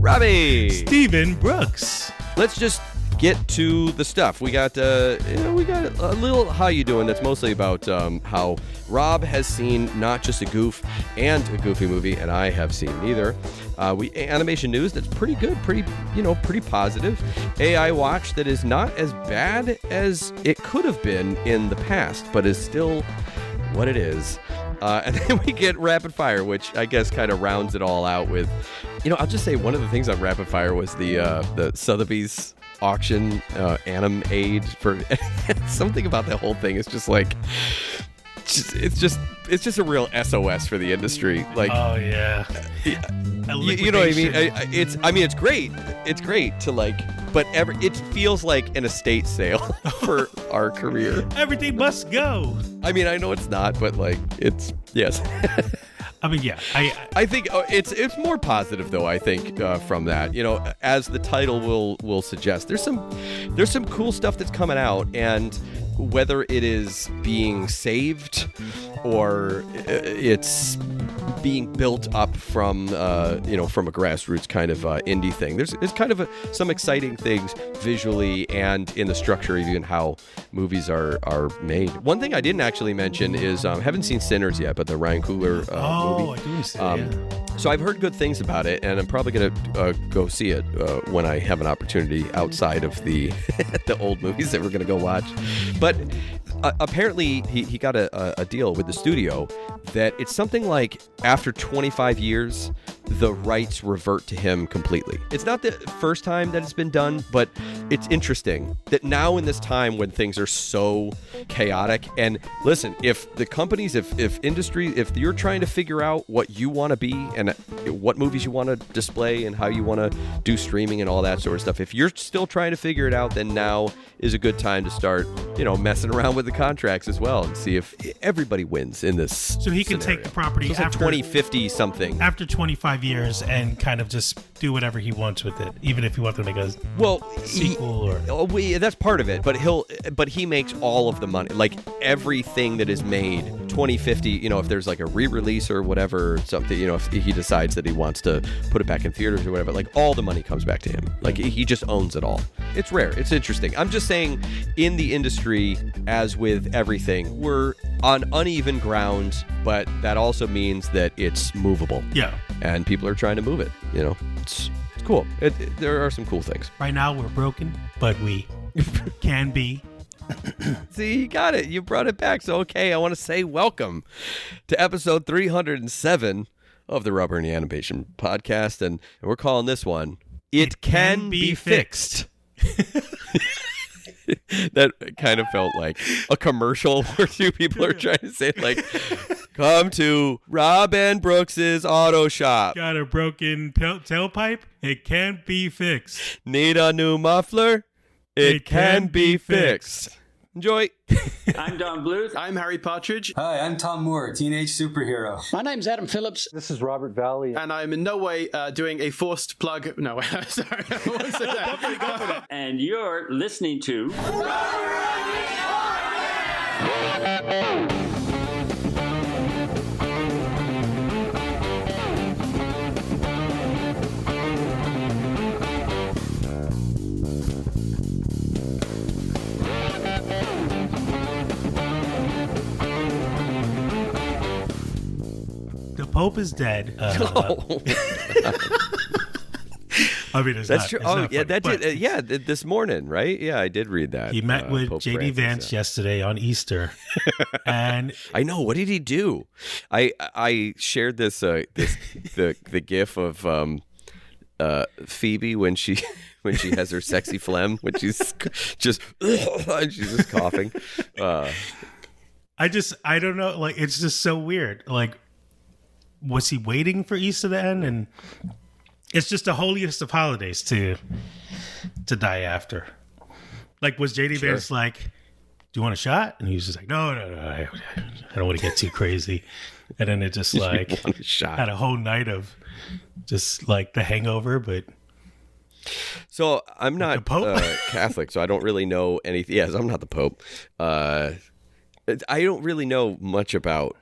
Robbie. Stephen Brooks. Let's just get to the stuff. We got a little how you doing that's mostly about how Rob has seen not just a Goof and a Goofy movie, and I have seen neither. Animation news that's pretty good, pretty positive. AI watch that is not as bad as it could have been in the past, but is still what it is. And then we get Rapid Fire, which I guess kind of rounds it all out with, I'll just say one of the things on Rapid Fire was the Sotheby's auction anim aid for something about that whole thing is just like it's just a real SOS for the industry. Like, oh yeah, you know what I mean? It's great to like, but it feels like an estate sale for our career. Everything must go. I mean, I know it's not, but like it's yes. I mean, yeah. I think it's more positive though. I think from that, as the title will suggest, there's some cool stuff that's coming out, and whether it is being saved or it's being built up from from a grassroots kind of indie thing. There's kind of some exciting things visually and in the structure, even how movies are made. One thing I didn't actually mention is haven't seen Sinners yet, but the Ryan Coogler movie. Oh, I do see it. So I've heard good things about it, and I'm probably gonna go see it when I have an opportunity outside of the the old movies that we're gonna go watch. But apparently he got a deal with the studio that it's something like after 25 years, the rights revert to him completely. It's not the first time that it's been done, but it's interesting that now in this time when things are so chaotic, and listen, if the companies, if industry, if you're trying to figure out what you want to be and what movies you want to display and how you want to do streaming and all that sort of stuff, if you're still trying to figure it out, then now is a good time to start, messing around with the contracts as well and see if everybody wins in this So he can scenario. take the property so after 2050 something. After 25 years and kind of just do whatever he wants with it, even if he wants to make a sequel that's part of it, but he makes all of the money, like everything that is made 2050, if there's like a re-release or whatever, something, if he decides that he wants to put it back in theaters or whatever, like all the money comes back to him. Like he just owns it all. It's rare. It's interesting. I'm just saying, in the industry, as with everything, we're on uneven ground, but that also means that it's movable. Yeah. And people are trying to move it. It's cool. There are some cool things. Right now we're broken, but we can be. See, you got it. You brought it back. So, okay, I want to say welcome to episode 307 of the RubberOnion Podcast, and we're calling this one It Can Be Fixed. That kind of felt like a commercial where two people are trying to say, like, come to Rob and Brooks's auto shop. Got a broken tailpipe? It can't be fixed. Need a new muffler? It can be fixed. Enjoy. I'm Don Bluth. I'm Harry Partridge. Hi, I'm Tom Moore, teenage superhero. My name's Adam Phillips. This is Robert Valley. And I'm in no way doing a forced plug. No, sorry. I won't say that. Definitely go for that. And you're listening to The Pope is dead. I mean, That's true. This morning, right? Yeah, I did read that. He met with Pope J.D. Francis, Vance yesterday on Easter, and I know. What did he do? I shared this the gif of Phoebe when she has her sexy phlegm, when she's just coughing. I don't know. Like, it's just so weird. Like, was he waiting for Easter to end? And it's just the holiest of holidays to die after. Like, was JD Vance like, do you want a shot? And he was just like, no, I don't want to get too crazy. And then it just like had a whole night of just like The Hangover, but. So I'm not Catholic, so I don't really know anything. Yes, I'm not the Pope. I don't really know much about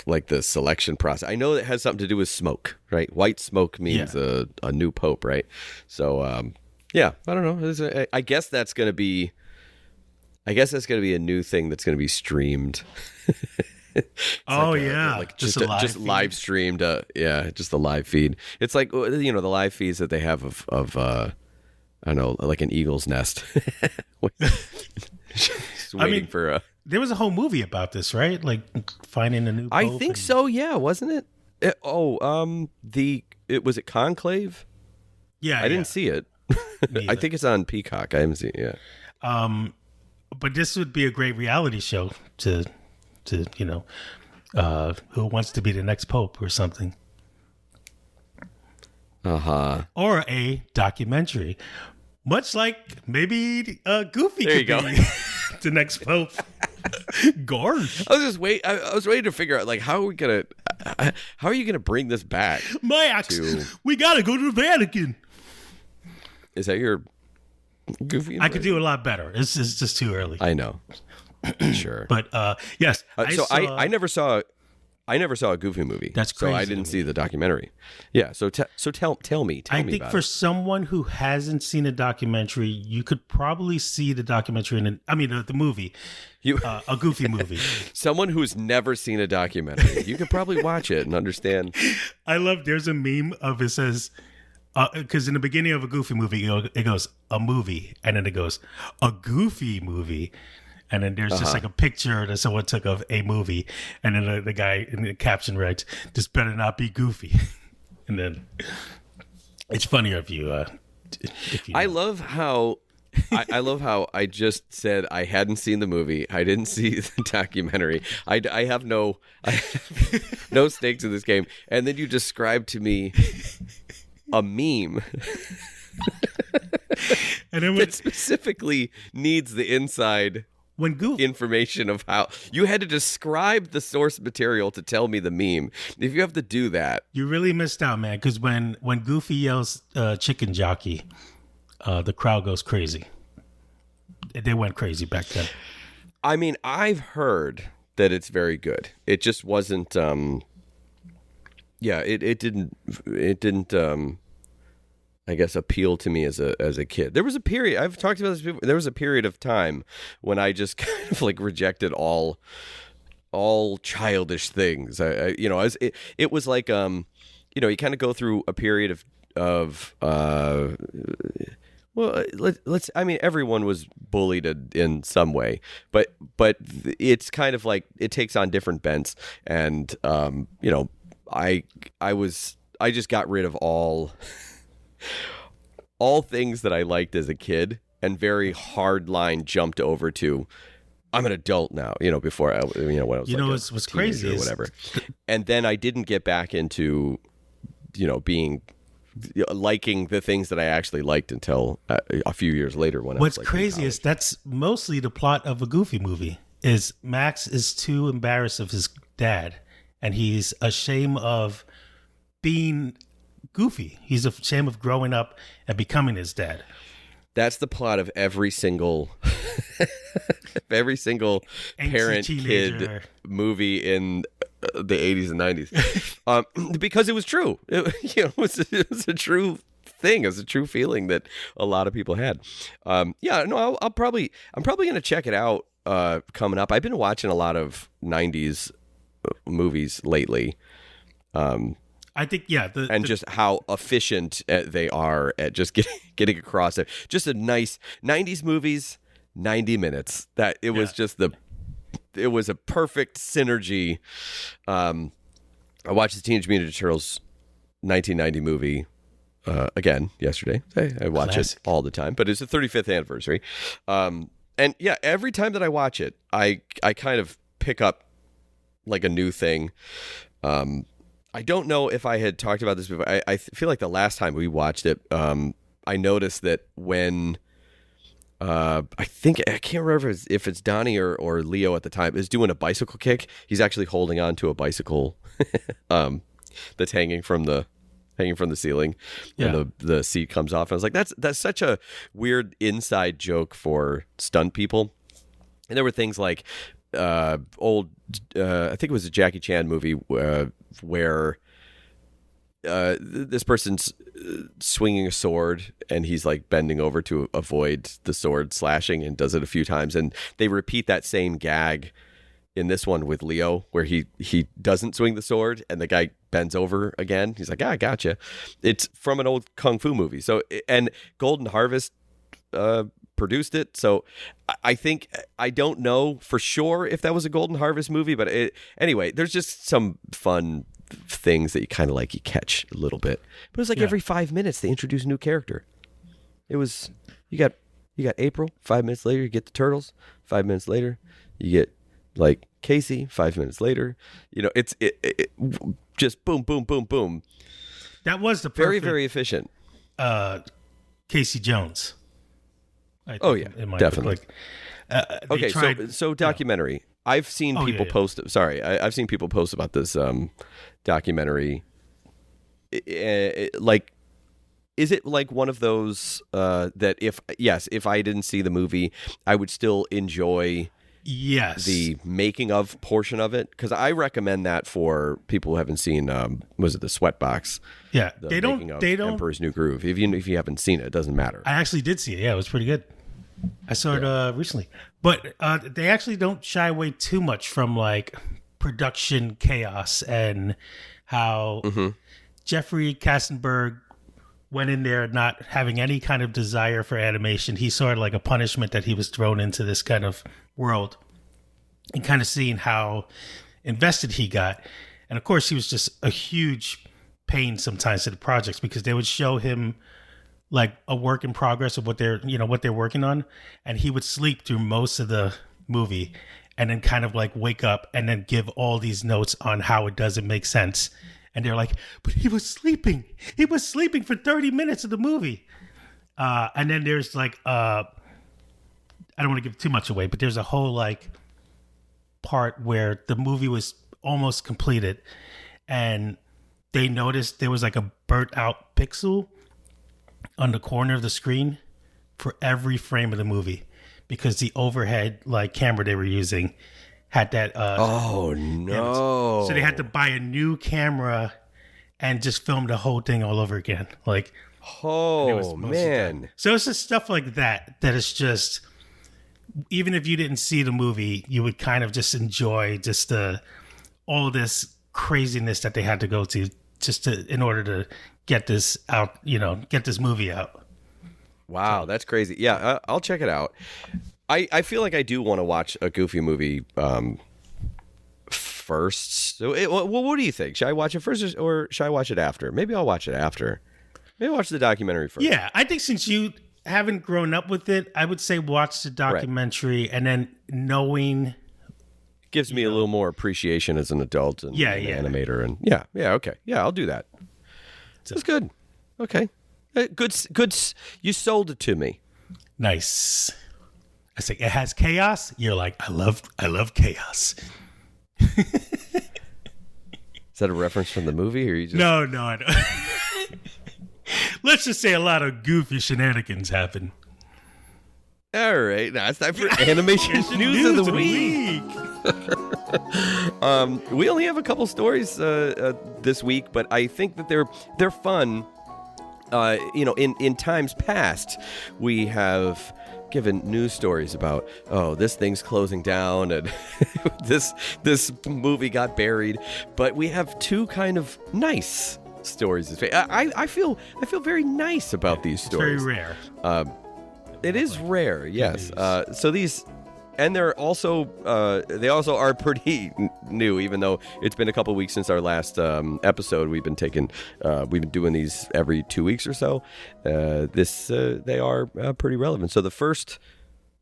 like the selection process. I know it has something to do with smoke, right? White smoke means a new pope, right? So yeah, I don't know. I guess that's going to be a new thing that's going to be streamed. Just live streamed. Just the live feed. It's like the live feeds that they have of I don't know, like an eagle's nest. Just waiting for there was a whole movie about this, right? Like finding a new pope. I think so. Yeah, wasn't it? Was it Conclave? Yeah, I didn't see it. I think it's on Peacock. I haven't seen it yet. But this would be a great reality show to who wants to be the next pope or something. Or a documentary, much like maybe Goofy there could you go. be the next pope. Gosh, I was waiting to figure out like how are you gonna bring this back? Max, we gotta go to the Vatican. Is that your Goofy? I could do a lot better. It's just too early. I know. Sure. But yes. I never saw a Goofy movie. That's crazy. So I didn't see the documentary. Yeah. So tell me. I think for someone who hasn't seen a documentary, you could probably see the documentary the movie. A Goofy movie. Someone who's never seen a documentary, you could probably watch it and understand. There's a meme of it says, because in the beginning of a Goofy movie, it goes a movie, and then it goes a Goofy movie. And then there's just like a picture that someone took of a movie. And then the guy in the caption writes, "This better not be Goofy." And then it's funnier if you I love how I just said I hadn't seen the movie. I didn't see the documentary. I have no stakes in this game. And then you described to me a meme. And then that specifically needs the inside information of how you had to describe the source material to tell me the meme. If you have to do that, you really missed out, man. Because when Goofy yells "chicken jockey," the crowd goes crazy. They went crazy back then. I mean, I've heard that it's very good. It just wasn't. It didn't. I guess appeal to me as a kid. There was a period, I've talked about this before, there was a period of time when I just kind of like rejected all childish things. It was like you kind of go through a period of everyone was bullied in some way, but it's kind of like it takes on different bents, and I just got rid of all things that I liked as a kid, and very hard line jumped over to I'm an adult now. Before I when I was what's crazy or whatever, and then I didn't get back into being liking the things that I actually liked until a few years later. What's crazy is that's mostly the plot of a Goofy movie. Is Max is too embarrassed of his dad, and he's ashamed of being Goofy. He's ashamed of growing up and becoming his dad. That's the plot of every single parent kid movie in the 80s and 90s, because it was true. It was a true thing. It was a true feeling that a lot of people had. I'm probably going to check it out coming up. I've been watching a lot of 90s movies lately. I think, just how efficient they are at just getting across it. Just a nice 90s movies, 90 minutes. That it was just it was a perfect synergy. I watched the Teenage Mutant Ninja Turtles 1990 movie again yesterday. I watch it all the time, but it's the 35th anniversary. And every time that I watch it, I kind of pick up like a new thing. I don't know if I had talked about this before. I feel like the last time we watched it, I noticed that when I can't remember if it's Donnie or Leo at the time is doing a bicycle kick. He's actually holding on to a bicycle that's hanging from the ceiling, and the seat comes off. And I was like, that's such a weird inside joke for stunt people. And there were things like old I think it was a Jackie Chan movie where this person's swinging a sword and he's like bending over to avoid the sword slashing and does it a few times, and they repeat that same gag in this one with Leo where he doesn't swing the sword and the guy bends over again. He's like, I gotcha. It's from an old kung fu movie. So, and Golden Harvest produced it. So I think, I don't know for sure if that was a Golden Harvest movie, but anyway, there's just some fun things that you kind of like, you catch a little bit. But it was like every 5 minutes they introduce a new character. It was, you got April, 5 minutes later you get the Turtles, 5 minutes later you get like Casey, 5 minutes later. You know, it's just boom, boom, boom, boom. That was the very, perfect, very efficient. Casey Jones. I Oh think, yeah, in my definitely. Book. Okay, tried, so documentary. I've seen people post. Sorry, I've seen people post about this documentary. Like, is it like one of those that if I didn't see the movie, I would still enjoy the making of portion of it? Because I recommend that for people who haven't seen. Was it the Sweatbox? Yeah, They don't. Emperor's New Groove. Even if you haven't seen it, it doesn't matter. I actually did see it. Yeah, it was pretty good. I saw it recently, but they actually don't shy away too much from like production chaos and how Jeffrey Katzenberg went in there not having any kind of desire for animation. He saw it like a punishment that he was thrown into this kind of world, and kind of seeing how invested he got. And of course, he was just a huge pain sometimes to the projects because they would show him like a work in progress of what they're working on, and he would sleep through most of the movie and then kind of like wake up and then give all these notes on how it doesn't make sense. And they're like, but he was sleeping for 30 minutes of the movie. And then there's like I don't want to give too much away, but there's a whole like part where the movie was almost completed and they noticed there was like a burnt out pixel on the corner of the screen for every frame of the movie because the overhead like camera they were using had that oh no. So they had to buy a new camera and just film the whole thing all over again. Like, oh man. So it's just stuff like that is just, even if you didn't see the movie, you would kind of just enjoy just all this craziness that they had to go to just in order to get this out, get this movie out. Wow, that's crazy. Yeah, I'll check it out. I feel like I do want to watch a Goofy movie first. So, what do you think? Should I watch it first or should I watch it after? Maybe I'll watch it after. Maybe I'll watch the documentary first. Yeah, I think since you haven't grown up with it, I would say watch the documentary and then knowing... Gives me a little more appreciation as an adult and an animator. And okay. Yeah, I'll do that. That's good. Okay. Good. You sold it to me. Nice. I say it has chaos. You're like, I love chaos. Is that a reference from the movie, or you just... No, I don't. Let's just say a lot of goofy shenanigans happen. All right, now it's time for animation news of the week. We only have a couple stories this week, but I think that they're fun. In times past, we have given news stories about, this thing's closing down and this movie got buried, but we have two kind of nice stories. I feel very nice about these stories. Very rare. It is rare, yes. So these, and they also are pretty new, even though it's been a couple weeks since our last episode. We've been doing these every 2 weeks or so. They are pretty relevant. So the first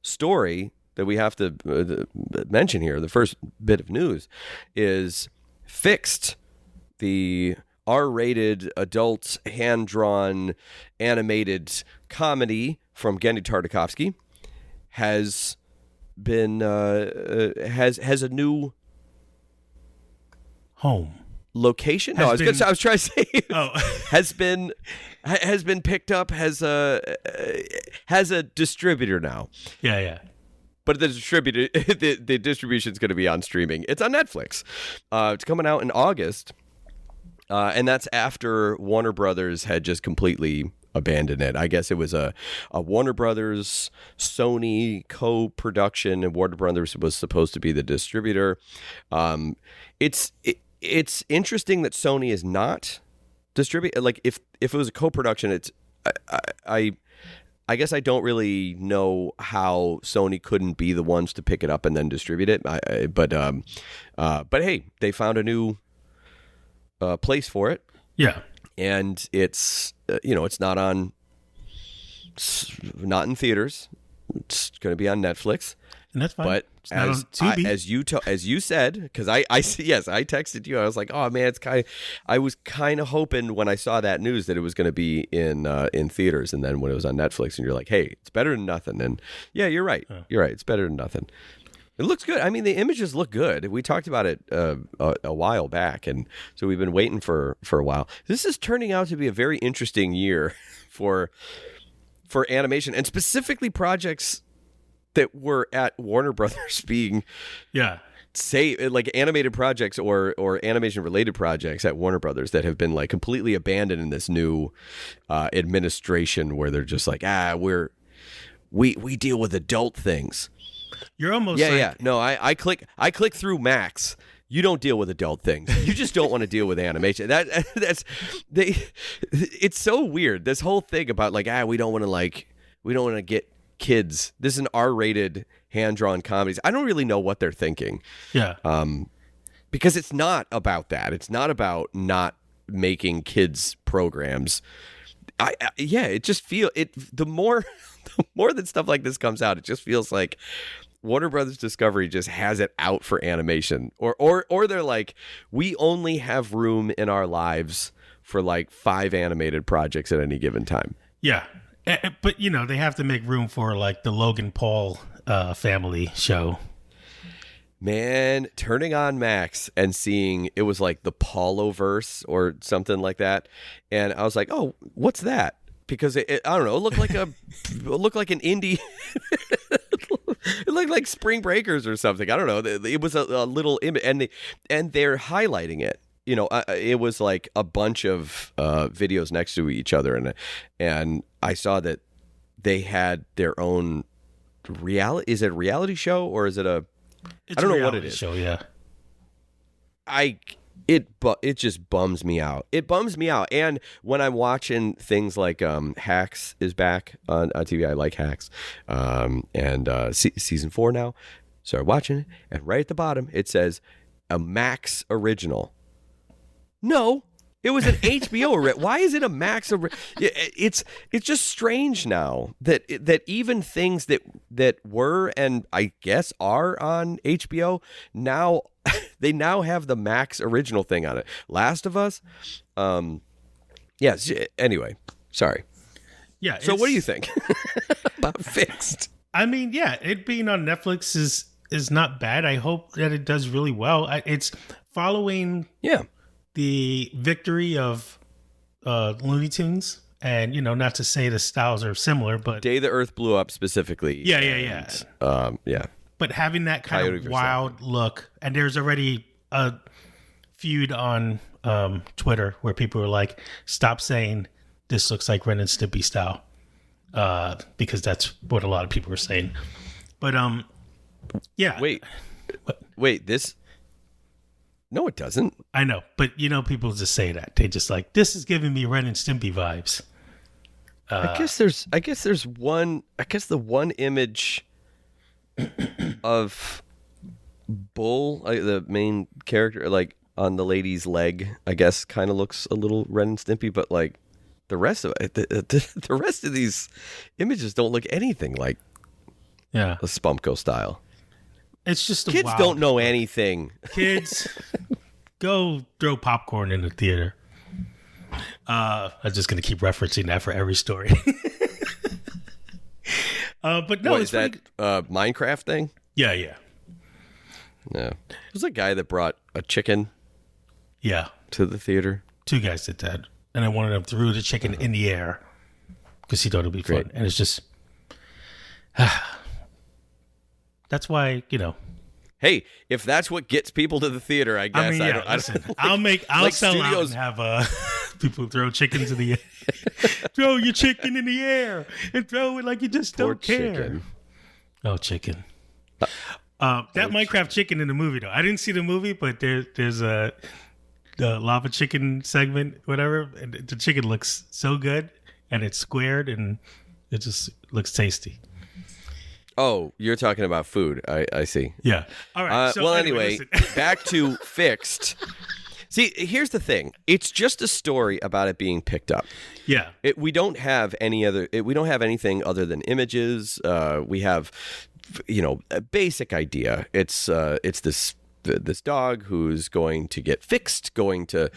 story that we have to mention here, the first bit of news, is Fixed, the R-rated adult hand-drawn animated comedy from Genndy Tartakovsky, has been has a new home location. I was trying to say has been picked up, has a distributor now. Yeah. but the distribution is going to be on streaming. It's on Netflix. It's coming out in August, and that's after Warner Brothers had just completely abandoned it. I guess it was a Warner Brothers Sony co-production, and Warner Brothers was supposed to be the distributor. It's interesting that Sony is not distribute. Like if it was a co-production, it's I guess I don't really know how Sony couldn't be the ones to pick it up and then distribute it. But hey, they found a new place for it. Yeah, and it's it's not in theaters. It's going to be on Netflix. and that's fine. But It's not on Tubi. as you said, because I texted you. I was like, oh man, I was kind of hoping when I saw that news that it was going to be in theaters, and then when it was on Netflix, and you're like, hey, it's better than nothing. And yeah, you're right. You're right. It's better than nothing. It looks good. I mean, the images look good. We talked about it a while back, and so we've been waiting for a while. This is turning out to be a very interesting year for animation, and specifically projects that were at Warner Brothers being like animated projects or animation related projects at Warner Brothers that have been like completely abandoned in this new administration where they're just like, we deal with adult things. You're almost No, I click through Max. You don't deal with adult things. You just don't want to deal with animation. It's so weird. This whole thing about like, we don't want to get kids. This is an R-rated hand-drawn comedies. I don't really know what they're thinking. Yeah. Because it's not about that. It's not about not making kids programs. It just the more that stuff like this comes out, it just feels like Warner Brothers Discovery just has it out for animation, or they're like, we only have room in our lives for like 5 animated projects at any given time. Yeah, but they have to make room for like the Logan Paul family show. Man, turning on Max and seeing it was like the Pauloverse or something like that, and I was like, oh, what's that? Because I don't know, it looked like an indie. It looked like Spring Breakers or something. I don't know. It was a little image, and they're highlighting it. It was like a bunch of videos next to each other, and I saw that they had their own reality. Is it a reality show or is it a? It's I don't a know what it reality is. Show, yeah. It just bums me out. It bums me out. And when I'm watching things like Hacks is back on TV, I like Hacks. Season 4 now. Started watching it, and right at the bottom it says a Max original. No, it was an HBO original. Why is it a Max original? It's just strange now that even things that were and I guess are on HBO now. They now have the Max original thing on it. Last of Us. Yes. Anyway, sorry. Yeah. So what do you think about Fixed? I mean, yeah, it being on Netflix is not bad. I hope that it does really well. It's following the victory of Looney Tunes. And, not to say the styles are similar, but... Day the Earth Blew Up specifically. Yeah. But having that kind Coyote of wild look, and there's already a feud on Twitter where people are like, stop saying this looks like Ren and Stimpy style, because that's what a lot of people are saying. But yeah. Wait, this? No, it doesn't. I know, but people just say that. They just like, this is giving me Ren and Stimpy vibes. I guess there's one. I guess the one image of Bull, the main character, like on the lady's leg, I guess kind of looks a little Ren and Stimpy, but like the rest of it, the rest of these images don't look anything like the Spunko style. It's just kids don't know anything. Kids, go throw popcorn in the theater. I'm just gonna keep referencing that for every story. But no, is that Minecraft thing? Yeah. No, there's a guy that brought a chicken. Yeah, to the theater. 2 guys did that, and then one of them threw the chicken in the air because he thought it'd be fun. And it's just, That's why, Hey, if that's what gets people to the theater, I guess. I mean, yeah, listen, I'll like sell studios- out and have people throw chickens in the air. Throw your chicken in the air and throw it like you just Poor don't care. chicken. Oh, chicken. That Minecraft chicken in the movie, though. I didn't see the movie, but there's the lava chicken segment, whatever. And the chicken looks so good, and it's squared, and it just looks tasty. Oh, you're talking about food. I see. Yeah. All right. So well, anyway, listen. back to Fixed. See, here's the thing. It's just a story about it being picked up. Yeah. We don't have we don't have anything other than images. We have, a basic idea. It's this dog who's going to get fixed, going to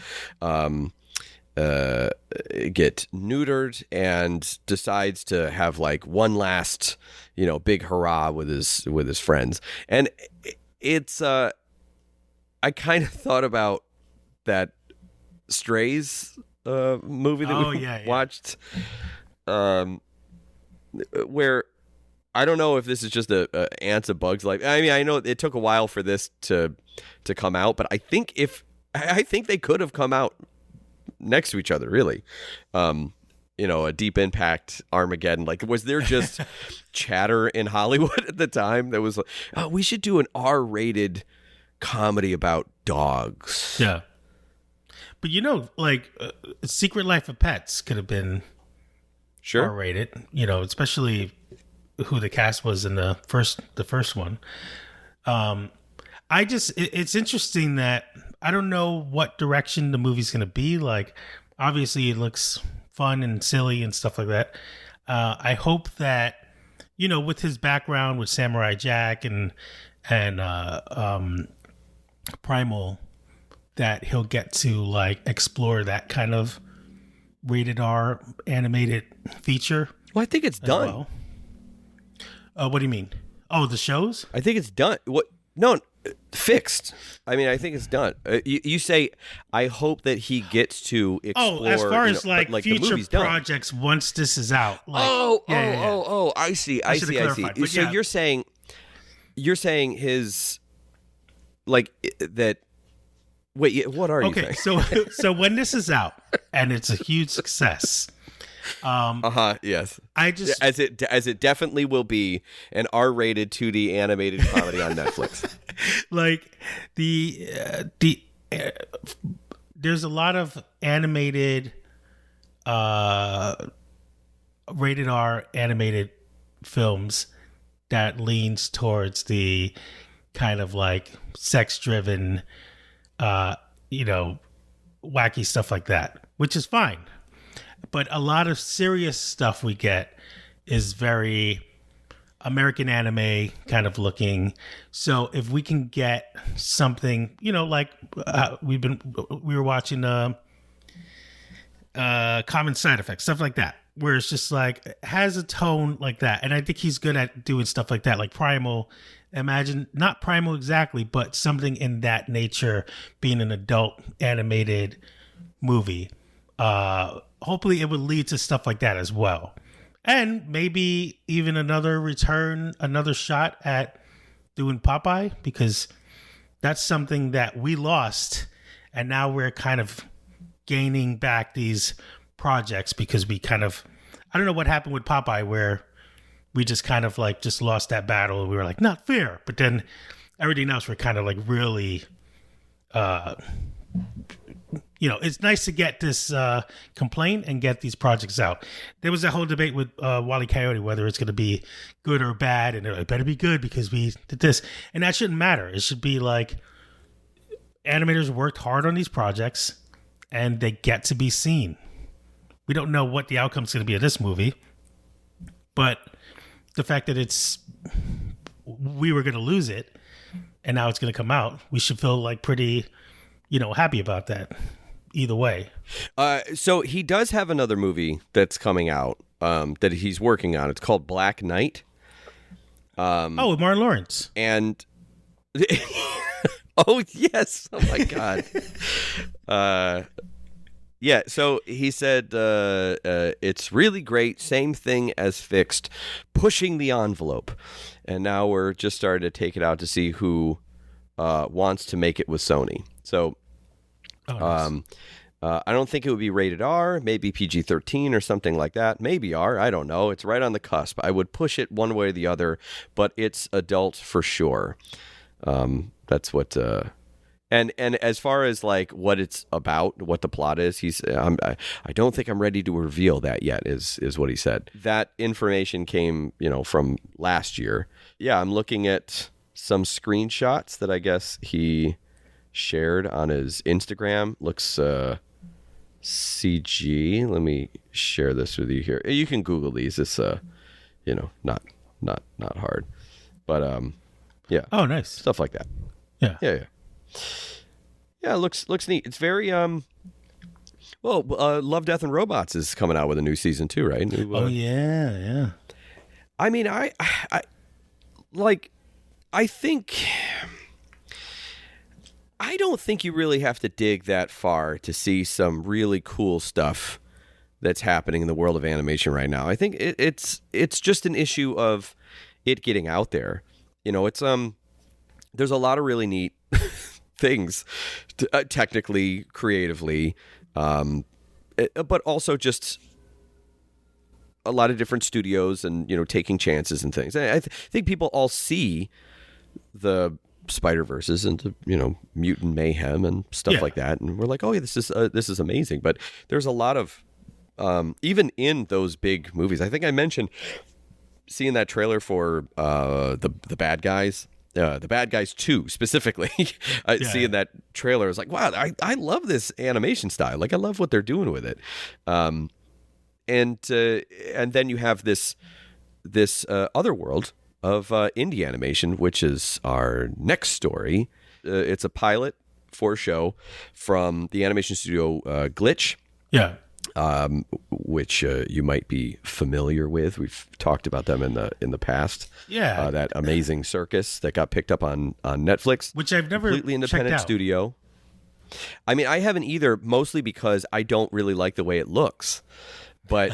get neutered, and decides to have like one last, big hurrah with his friends. And it's I kind of thought about that Strays movie that we watched, where I don't know if this is just a Ants of Bugs Life. I mean, I know it took a while for this to come out, but I think they could have come out next to each other, really. A Deep Impact, Armageddon. Like, was there just chatter in Hollywood at the time that was like, oh, we should do an R-rated comedy about dogs? Yeah. But Secret Life of Pets could have been Sure. R-rated, especially who the cast was in the first one. It's interesting that I don't know what direction the movie's going to be. Like, obviously it looks fun and silly and stuff like that. I hope that, with his background with Samurai Jack and Primal, that he'll get to explore that kind of rated R animated feature. Well, I think it's done. What do you mean? Oh, the shows? I think it's done. What? No, Fixed. I mean, I think it's done. You say, I hope that he gets to explore. Oh, as far as future the projects once this is out. Oh, I see. I see. But so you're saying his that. Wait, what are you saying? Okay, so when this is out and it's a huge success. Yes. I just as it definitely will be an R-rated 2D animated comedy on Netflix. There's a lot of animated rated R animated films that leans towards the kind of sex driven wacky stuff like that, which is fine. But a lot of serious stuff we get is very American anime kind of looking. So if we can get something, we were watching Common Side Effects, stuff like that, where it's just has a tone like that. And I think he's good at doing stuff like that, like Primal. Imagine not Primal exactly, but something in that nature being an adult animated movie. Hopefully it would lead to stuff like that as well. And maybe even another shot at doing Popeye, because that's something that we lost. And now we're kind of gaining back these projects because I don't know what happened with Popeye, where we just kind of just lost that battle. We were not fair. But then everything else, we're kind of really, it's nice to get this complaint and get these projects out. There was that whole debate with Wile E. Coyote, whether it's going to be good or bad. And it better be good because we did this. And that shouldn't matter. It should be animators worked hard on these projects and they get to be seen. We don't know what the outcome's going to be of this movie. But the fact that we were going to lose it and now it's going to come out, we should feel pretty, happy about that either way. So he does have another movie that's coming out that he's working on. It's called Black Knight. With Martin Lawrence. And oh yes. Oh my God. Yeah, so he said it's really great, same thing as Fixed, pushing the envelope. And now we're just starting to take it out to see who wants to make it with Sony. So I don't think it would be rated R, maybe PG-13 or something like that. Maybe R, I don't know. It's right on the cusp. I would push it one way or the other, but it's adult for sure. That's what... And as far as like what it's about, what the plot is, I don't think I'm ready to reveal that yet. Is what he said. That information came, from last year. Yeah, I'm looking at some screenshots that I guess he shared on his Instagram. Looks CG. Let me share this with you here. You can Google these. It's not hard, but yeah. Oh, nice stuff like that. Yeah. Yeah, it looks neat. It's very Love, Death, and Robots is coming out with a new season too, right? Yeah. I mean, I think I don't think you really have to dig that far to see some really cool stuff that's happening in the world of animation right now. I think it's just an issue of it getting out there. It's there's a lot of really neat things, technically, creatively, but also just a lot of different studios and taking chances and things. And I think people all see the Spider-Verses and the Mutant Mayhem and stuff like that, and we're like, oh yeah, this is amazing. But there's a lot of even in those big movies. I think I mentioned seeing that trailer for the Bad Guys. The Bad Guys 2 specifically, seeing that trailer, I was like, wow, I love this animation style. Like, I love what they're doing with it. And then you have this other world of indie animation, which is our next story. It's a pilot for a show from the animation studio Glitch. Yeah. Which you might be familiar with. We've talked about them in the past. Yeah, that amazing circus that got picked up on Netflix, which I've never completely independent checked out. studio. I mean, I haven't either, mostly because I don't really like the way it looks. But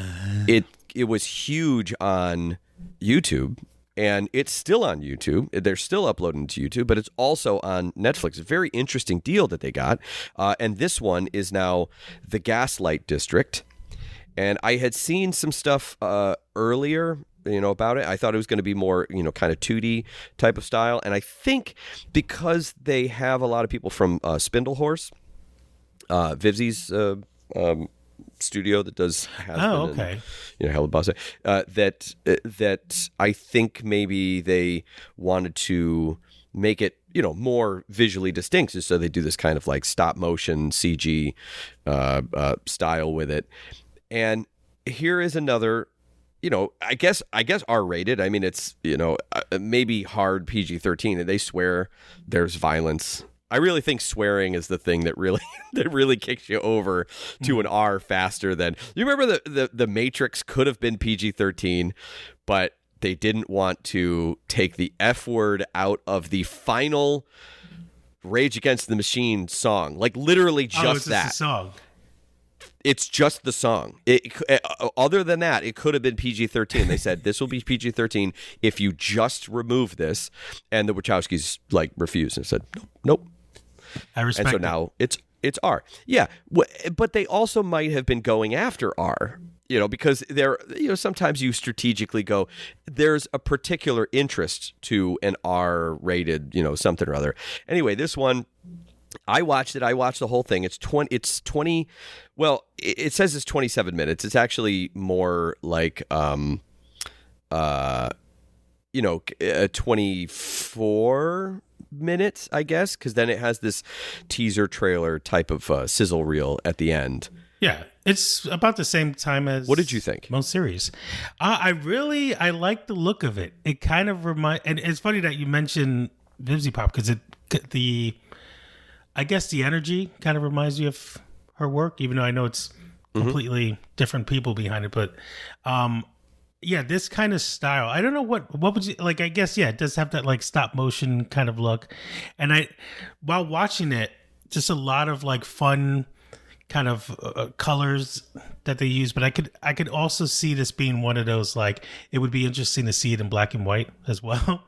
it was huge on YouTube. And it's still on YouTube. They're still uploading to YouTube, but it's also on Netflix. A very interesting deal that they got. And this one is now the Gaslight District. And I had seen some stuff earlier, about it. I thought it was going to be more, kind of 2D type of style. And I think because they have a lot of people from Spindlehorse, Vivzi's studio that does okay. Hella Boss, that I think maybe they wanted to make it more visually distinct, so they do this kind of like stop motion CG style with it. And here is another, I guess R-rated. I mean, it's maybe hard PG-13, and they swear, there's violence. I really think swearing is the thing that really kicks you over to an R faster than... You remember the Matrix could have been PG-13, but they didn't want to take the F word out of the final Rage Against the Machine song. Like, literally just that. Just the song. It's just the song. Other than that, it could have been PG-13. They said, this will be PG-13 if you just remove this. And the Wachowskis refused and said, nope. I respect. And so now it's R. Yeah, but they also might have been going after R, because there, sometimes you strategically go, there's a particular interest to an R-rated, something or other. Anyway, this one, I watched it. I watched the whole thing. It's 20. Well, it says it's 27 minutes. It's actually more like 24 minutes, I guess, because then it has this teaser trailer type of sizzle reel at the end. Yeah, it's about the same time as... What did you think? Most series. I like the look of it. It kind of and it's funny that you mentioned Vivzi Pop, because I guess the energy kind of reminds me of her work, even though I know it's completely different people behind it. But yeah, this kind of style, I don't know what would you like. I guess, yeah, it does have that stop motion kind of look. And while watching it, just a lot of fun kind of colors that they use, but I could also see this being one of those, like, it would be interesting to see it in black and white as well,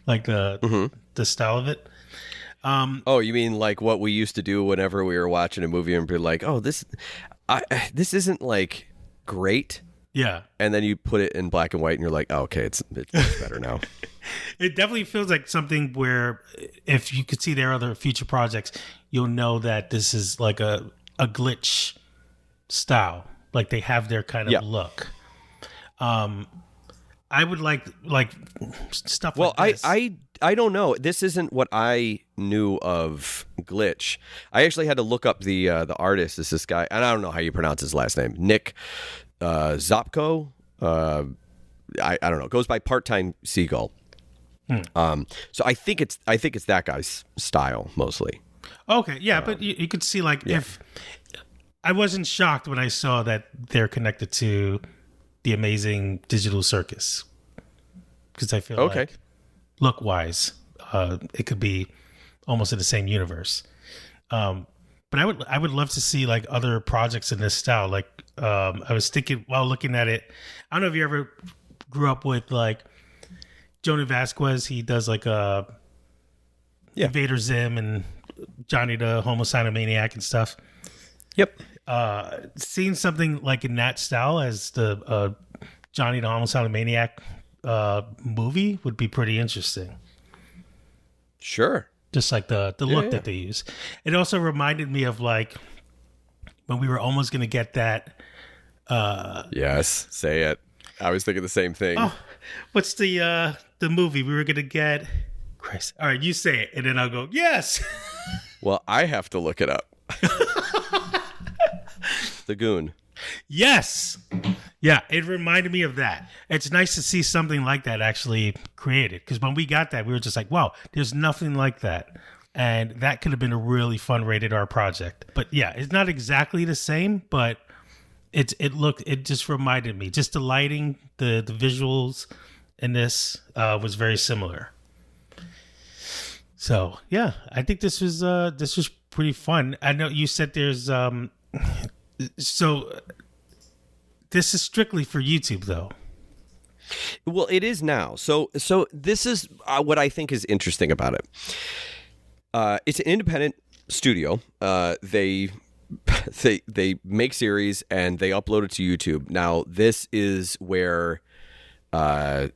like the style of it. Oh, you mean like what we used to do whenever we were watching a movie and be like, oh, this isn't like great. Yeah. And then you put it in black and white and you're like, oh, okay, it's much better now. It definitely feels like something where if you could see their other future projects, you'll know that this is like a glitch style. Like they have their kind of look. I would like stuff like this. I don't know. This isn't what I knew of Glitch. I actually had to look up the artist. Is this guy? And I don't know how you pronounce his last name. Nick Zopko. I don't know. Goes by Part-Time Seagull. So I think it's that guy's style mostly. Okay, yeah, but you could see if I wasn't shocked when I saw that they're connected to the Amazing Digital Circus, because I feel like look wise, it could be almost in the same universe. But I would love to see like other projects in this style. Like I was thinking while looking at it, I don't know if you ever grew up with like Joni Vasquez. He does like Invader Zim and Johnny the Homicidal Maniac and stuff. Yep. Seeing something like in that style as the Johnny the Homicidal Maniac movie would be pretty interesting. Sure. Just like the look that they use. It also reminded me of like when we were almost going to get that. Yes, say it. I was thinking the same thing. Oh, what's the movie we were going to get? Christ. All right, you say it, and then I'll go, yes. Well, I have to look it up. The Goon. Yes. Yeah, it reminded me of that. It's nice to see something like that actually created, because when we got that, we were just like, wow, there's nothing like that. And that could have been a really fun rated R project. But yeah, it's not exactly the same, but it just reminded me. Just the lighting, the visuals in this was very similar. So yeah, I think this was pretty fun. I know you said there's so this is strictly for YouTube though. Well, it is now. So this is what I think is interesting about it. It's an independent studio. They make series and they upload it to YouTube. Now, this is where they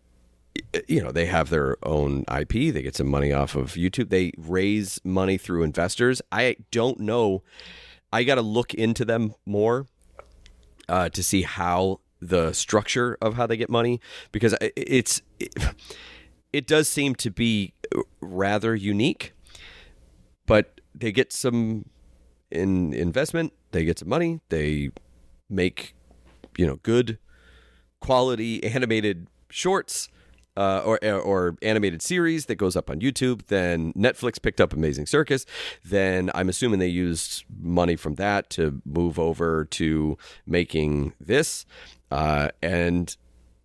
have their own IP. They get some money off of YouTube. They raise money through investors. I don't know. I got to look into them more to see how the structure of how they get money, because it does seem to be rather unique. But they get some investment. They get some money. They make good quality animated shorts. Or animated series that goes up on YouTube. Then Netflix picked up Amazing Circus. Then I'm assuming they used money from that to move over to making this. And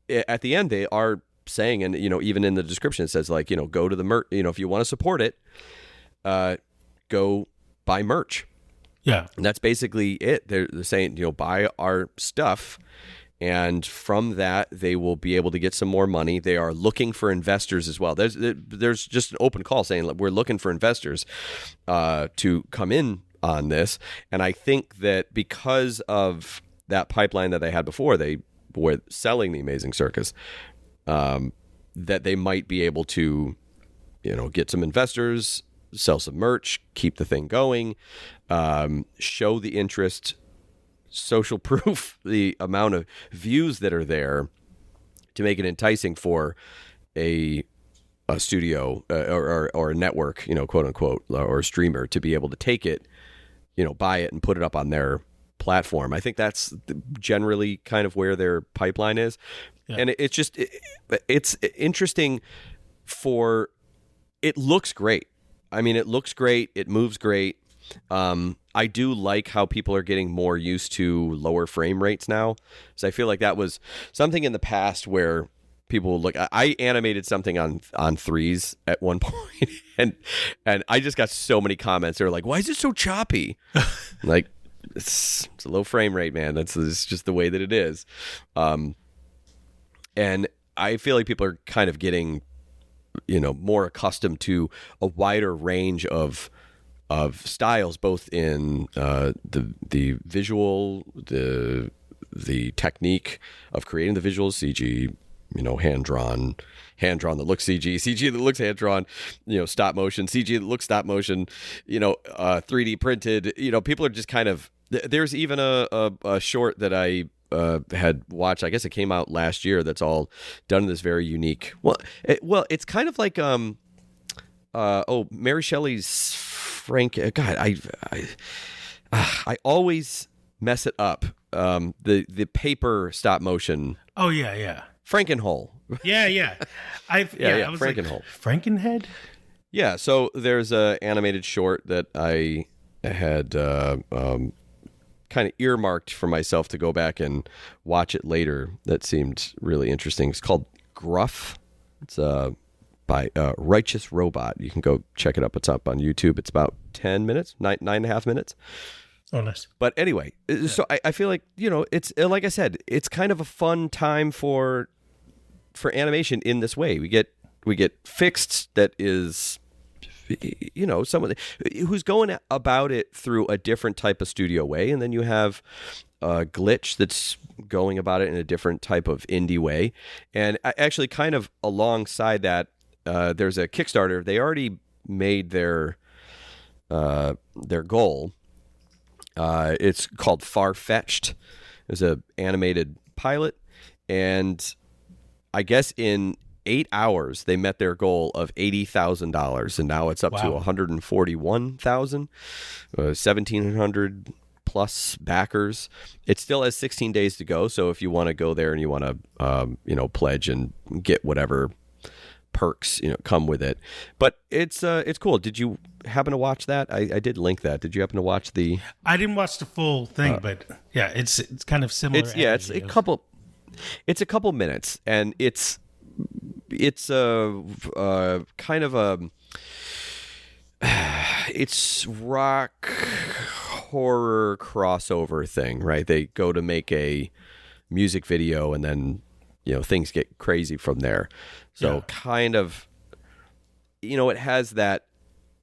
at the end, they are saying, and even in the description, it says like, go to the merch. If you want to support it, go buy merch. Yeah, and that's basically it. They're saying, buy our stuff. And from that, they will be able to get some more money. They are looking for investors as well. There's just an open call saying we're looking for investors to come in on this. And I think that because of that pipeline that they had before, they were selling the Amazing Circus, that they might be able to, get some investors, sell some merch, keep the thing going, show the interest, social proof the amount of views that are there to make it enticing for a studio or a network, quote unquote, or a streamer to be able to take it, buy it and put it up on their platform. I think that's generally kind of where their pipeline is. Yeah. And it's interesting it looks great. I mean, it looks great. It moves great. I do like how people are getting more used to lower frame rates now. So I feel like that was something in the past where people look. I animated something on 3s at one point, and I just got so many comments. They're like, "Why is it so choppy?" Like, it's a low frame rate, man. It's just the way that it is. And I feel like people are kind of getting, more accustomed to a wider range of styles, both in the visual, the technique of creating the visuals, CG, hand drawn that looks CG that looks hand drawn, stop motion, CG that looks stop motion, 3D printed. People are just kind of. There's even a short that I had watched. I guess it came out last year. That's all done in this very unique. It's kind of like Mary Shelley's Frank. God, I always mess it up. The paper stop motion. Oh yeah. Frankenhole. Yeah. I was Frankenhole. Like, Frankenhead? Yeah, so there's a animated short that I had kind of earmarked for myself to go back and watch it later. That seemed really interesting. It's called Gruff. It's by Righteous Robot. You can go check it up. It's up on YouTube. It's about 10 minutes, 9.5 minutes. Oh, nice. But anyway, so I feel like, it's like I said, it's kind of a fun time for animation in this way. We get Fixed that is, someone who's going about it through a different type of studio way, and then you have Glitch that's going about it in a different type of indie way. And actually, kind of alongside that, there's a Kickstarter. They already made their goal. It's called Far-Fetched. It's an animated pilot, and I guess in 8 hours they met their goal of $80,000, and now it's up to 141,000, 1,700 plus backers. It still has 16 days to go, so if you want to go there and you want to, pledge and get whatever perks come with it, but it's cool. Did you happen to watch that? I did link that. Did you happen to watch the? I didn't watch the full thing, but yeah, it's kind of similar. It's a couple minutes, and it's a kind of a it's rock horror crossover thing, right? They go to make a music video, and then things get crazy from there. So kind of, it has that,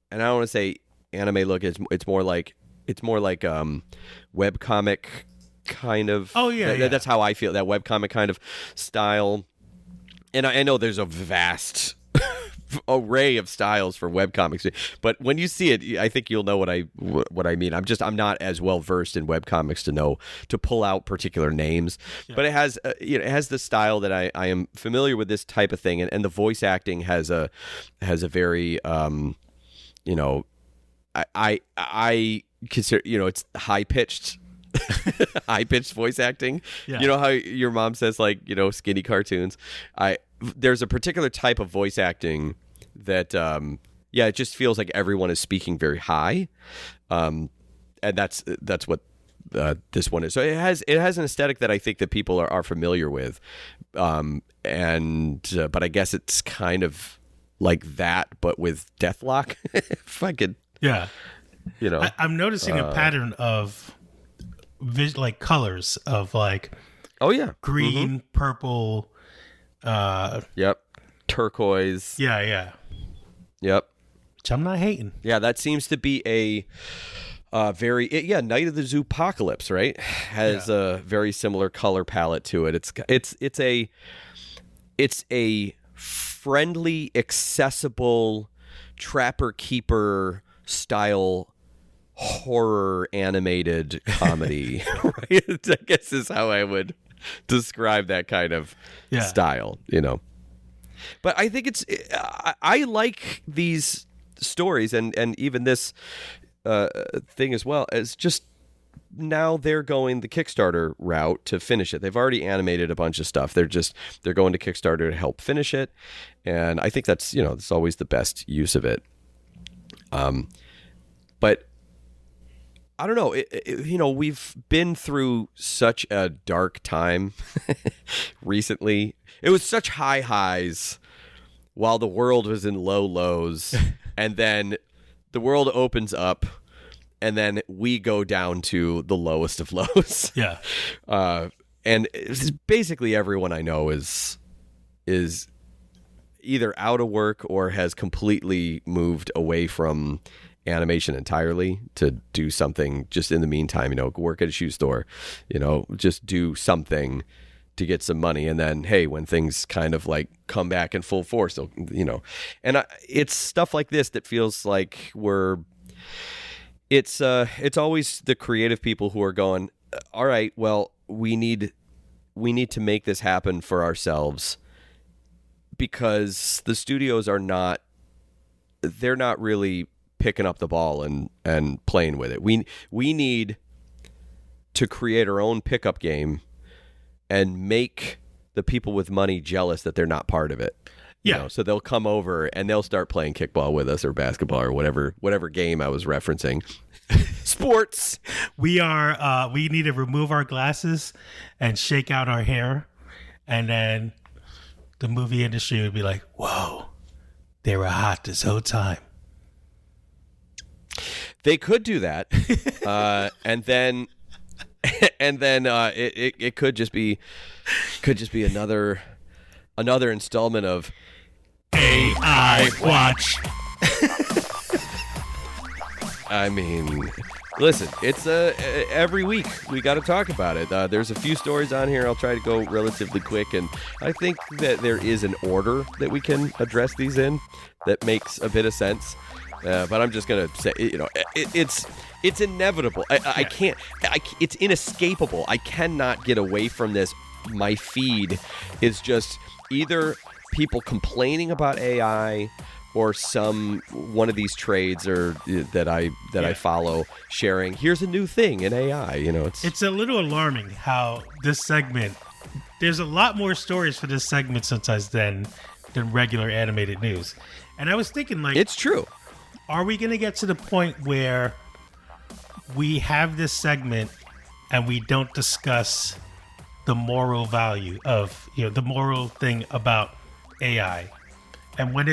and I don't want to say anime look. It's more like webcomic kind of. Oh yeah. That's how I feel. That webcomic kind of style. And I know there's a vast array of styles for webcomics, but when you see it, I think you'll know what I mean. I'm not as well versed in webcomics to pull out particular names, but it has the style that I am familiar with this type of thing, and the voice acting has a very I consider it's high pitched voice acting. Yeah. You know how your mom says, like, skinny cartoons. There's a particular type of voice acting that it just feels like everyone is speaking very high, and that's what this one is. So it has an aesthetic that I think that people are familiar with, but I guess it's kind of like that, but with Deathlock. If I could, I'm noticing a pattern of like colors of like, green, purple, turquoise, yep, which I'm not hating. That seems to be a very Night of the Zoopocalypse, right? Has a very similar color palette to it. It's a friendly, accessible Trapper Keeper style horror animated comedy, right? I guess is how I would describe that kind of style, But I think I like these stories, and even this thing as well, as just now they're going the Kickstarter route to finish it. They've already animated a bunch of stuff. They're going to Kickstarter to help finish it, and I think that's it's always the best use of it. But I don't know. We've been through such a dark time recently. It was such high highs while the world was in low lows, and then the world opens up, and then we go down to the lowest of lows. Yeah. And it's basically everyone I know is either out of work or has completely moved away from animation entirely to do something just in the meantime, work at a shoe store, just do something to get some money. And then, hey, when things kind of like come back in full force, and it's stuff like this that feels like it's always the creative people who are going, all right, well, we need to make this happen for ourselves, because the studios they're not really picking up the ball and playing with it. We need to create our own pickup game and make the people with money jealous that they're not part of it. Yeah. So they'll come over and they'll start playing kickball with us, or basketball, or whatever game I was referencing. Sports. We need to remove our glasses and shake out our hair, and then the movie industry would be like, whoa, they were hot this whole time. They could do that, and then it could just be another installment of AI Watch. I mean, listen, it's every week we got to talk about it. There's a few stories on here. I'll try to go relatively quick, and I think that there is an order that we can address these in that makes a bit of sense. But I'm just gonna say, it's inevitable. I can't. It's inescapable. I cannot get away from this. My feed is just either people complaining about AI, or one of these trades that I follow sharing. Here's a new thing in AI. It's a little alarming how this segment. There's a lot more stories for this segment sometimes than regular animated news, and I was thinking, like, it's true. Are we going to get to the point where we have this segment and we don't discuss the moral value of, the moral thing about AI? And when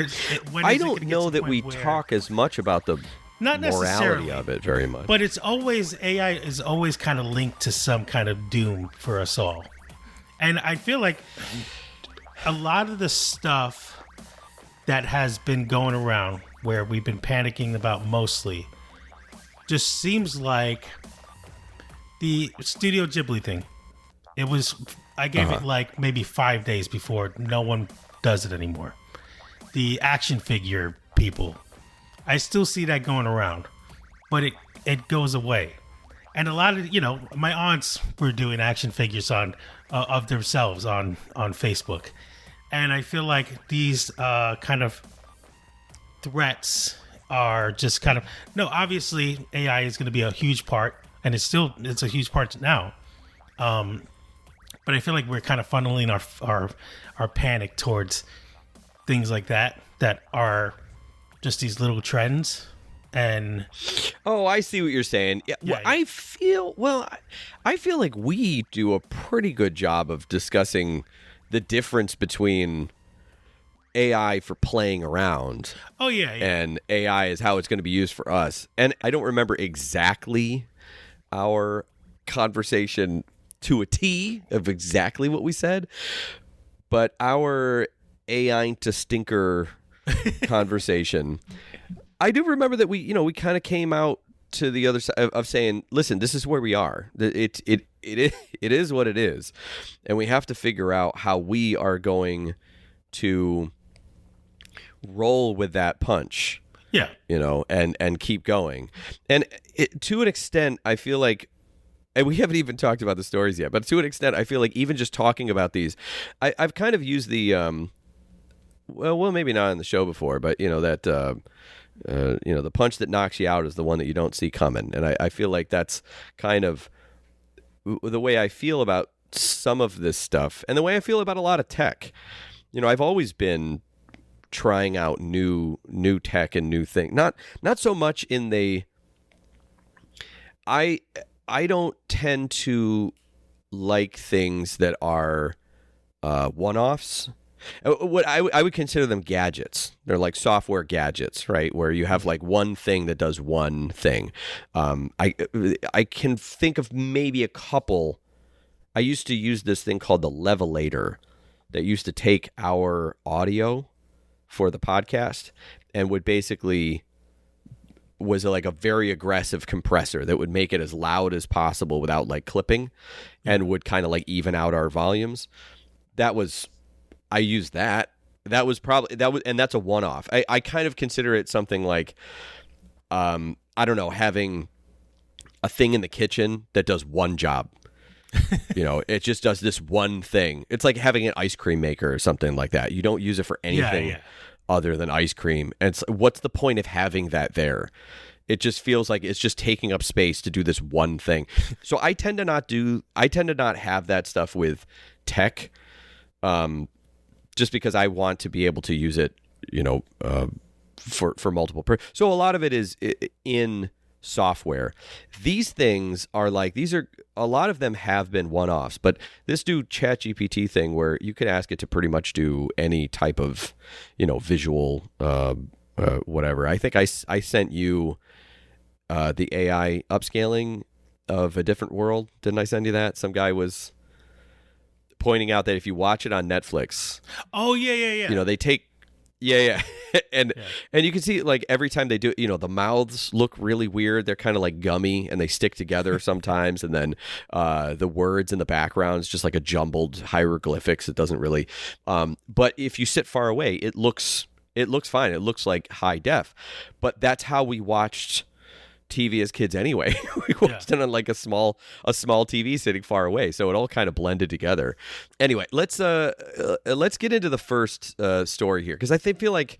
I don't know that we talk as much about the morality of it very much. But AI is always kind of linked to some kind of doom for us all. And I feel like a lot of the stuff that has been going around, where we've been panicking about mostly, just seems like the Studio Ghibli thing. I gave it like maybe 5 days before no one does it anymore. The action figure people, I still see that going around, but it goes away. And a lot of, my aunts were doing action figures of themselves on Facebook. And I feel like these kind of threats are just kind of, no, obviously AI is going to be a huge part, and it's a huge part now. But I feel like we're kind of funneling our panic towards things like that are just these little trends. And I see what you're saying. Yeah, yeah. I feel like we do a pretty good job of discussing the difference between AI for playing around. Oh yeah. And AI is how it's going to be used for us. And I don't remember exactly our conversation to a T of exactly what we said, but our AI to stinker conversation, I do remember that we kind of came out to the other side of saying, listen, this is where we are. It is what it is, and we have to figure out how we are going to roll with that punch. Yeah. And keep going. And to an extent, I feel like, and we haven't even talked about the stories yet, but to an extent, I feel like even just talking about these, I've kind of used the, well, maybe not on the show before, but that, the punch that knocks you out is the one that you don't see coming. And I feel like that's kind of the way I feel about some of this stuff, and the way I feel about a lot of tech. I've always been trying out new tech and new things. Not so much in the. I don't tend to like things that are one-offs. What I would consider them gadgets. They're like software gadgets, right? Where you have like one thing that does one thing. I can think of maybe a couple. I used to use this thing called the levelator that used to take our audio for the podcast and would basically was like a very aggressive compressor that would make it as loud as possible without like clipping and would kind of like even out our volumes. I used that. And that's a one-off. I kind of consider it something like, I don't know, having a thing in the kitchen that does one job. It just does this one thing. It's like having an ice cream maker or something like that. You don't use it for anything other than ice cream. And what's the point of having that there? It just feels like it's just taking up space to do this one thing. So I tend to not have that stuff with tech, just because I want to be able to use it, for multiple so a lot of it is in software. These things are like, a lot of them have been one-offs, but this new ChatGPT thing where you could ask it to pretty much do any type of, visual, whatever. I think I sent you the AI upscaling of A Different World. Didn't I send you that? Some guy was pointing out that if you watch it on Netflix. Oh, yeah. They take... Yeah. And you can see like every time they do it, the mouths look really weird. They're kind of like gummy and they stick together sometimes. And then the words in the background is just like a jumbled hieroglyphics. It doesn't really. But if you sit far away, it looks fine. It looks like high def. But that's how we watched TV as kids anyway. We watched it on like a small TV sitting far away, so it all kind of blended together. Anyway, let's get into the first story here, because I feel like,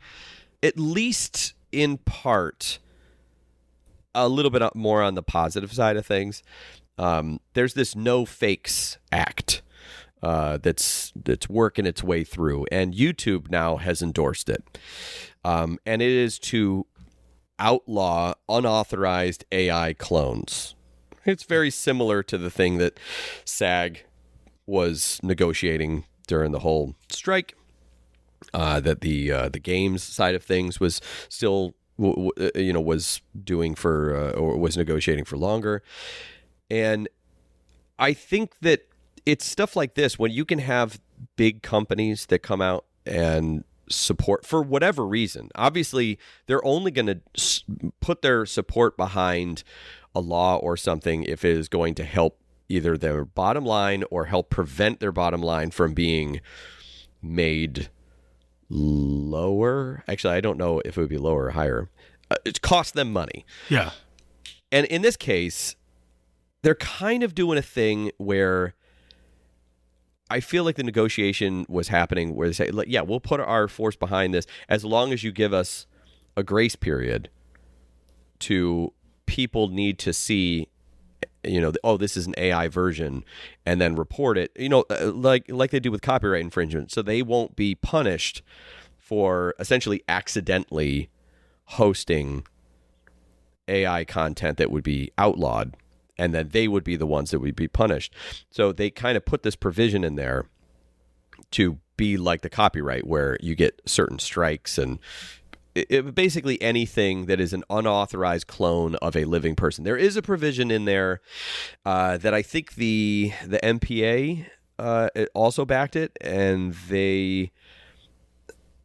at least in part, a little bit more on the positive side of things. There's this No Fakes Act that's working its way through, and YouTube now has endorsed it, and it is to outlaw unauthorized AI clones. It's very similar to the thing that SAG was negotiating during the whole strike, that the games side of things was still was doing for or was negotiating for longer. And I think that it's stuff like this when you can have big companies that come out and support for whatever reason. Obviously, they're only going to put their support behind a law or something if it is going to help either their bottom line or help prevent their bottom line from being made lower. Actually, I don't know if it would be lower or higher. It costs them money. Yeah. And in this case, they're kind of doing a thing where I feel like the negotiation was happening where they say, yeah, we'll put our force behind this as long as you give us a grace period to people need to see, this is an AI version, and then report it, like they do with copyright infringement. So they won't be punished for essentially accidentally hosting AI content that would be outlawed. And then they would be the ones that would be punished. So they kind of put this provision in there to be like the copyright, where you get certain strikes and basically anything that is an unauthorized clone of a living person. There is a provision in there that I think the MPA also backed it, and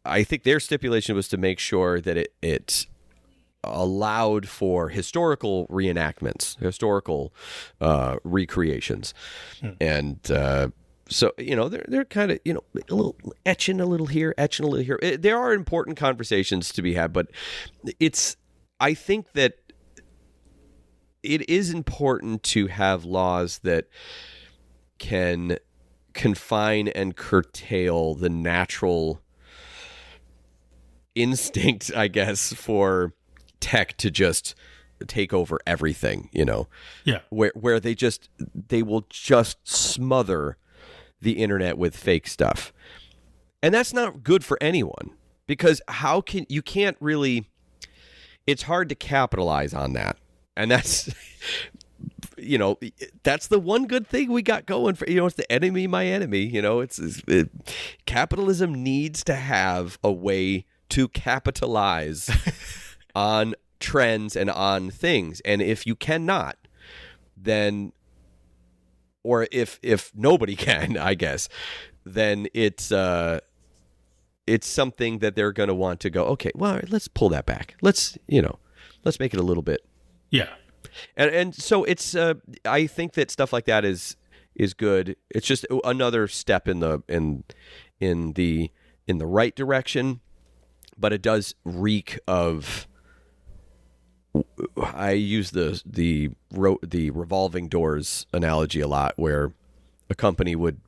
I think their stipulation was to make sure that it allowed for historical reenactments, historical recreations. And so, they're kind of, a little etching a little here. There are important conversations to be had, but I think that it is important to have laws that can confine and curtail the natural instinct, I guess, for tech to just take over everything, Yeah. Where they will just smother the internet with fake stuff. And that's not good for anyone, because you can't really, it's hard to capitalize on that. And that's that's the one good thing we got going for, it's the enemy, my enemy, capitalism needs to have a way to capitalize on trends and on things. And if you cannot, then, or if nobody can, I guess, then it's something that they're going to want to go, okay, well, let's pull that back. Let's make it a little bit. Yeah. And so it's I think that stuff like that is good. It's just another step in the right direction, but it does reek of. I use the revolving doors analogy a lot, where a company would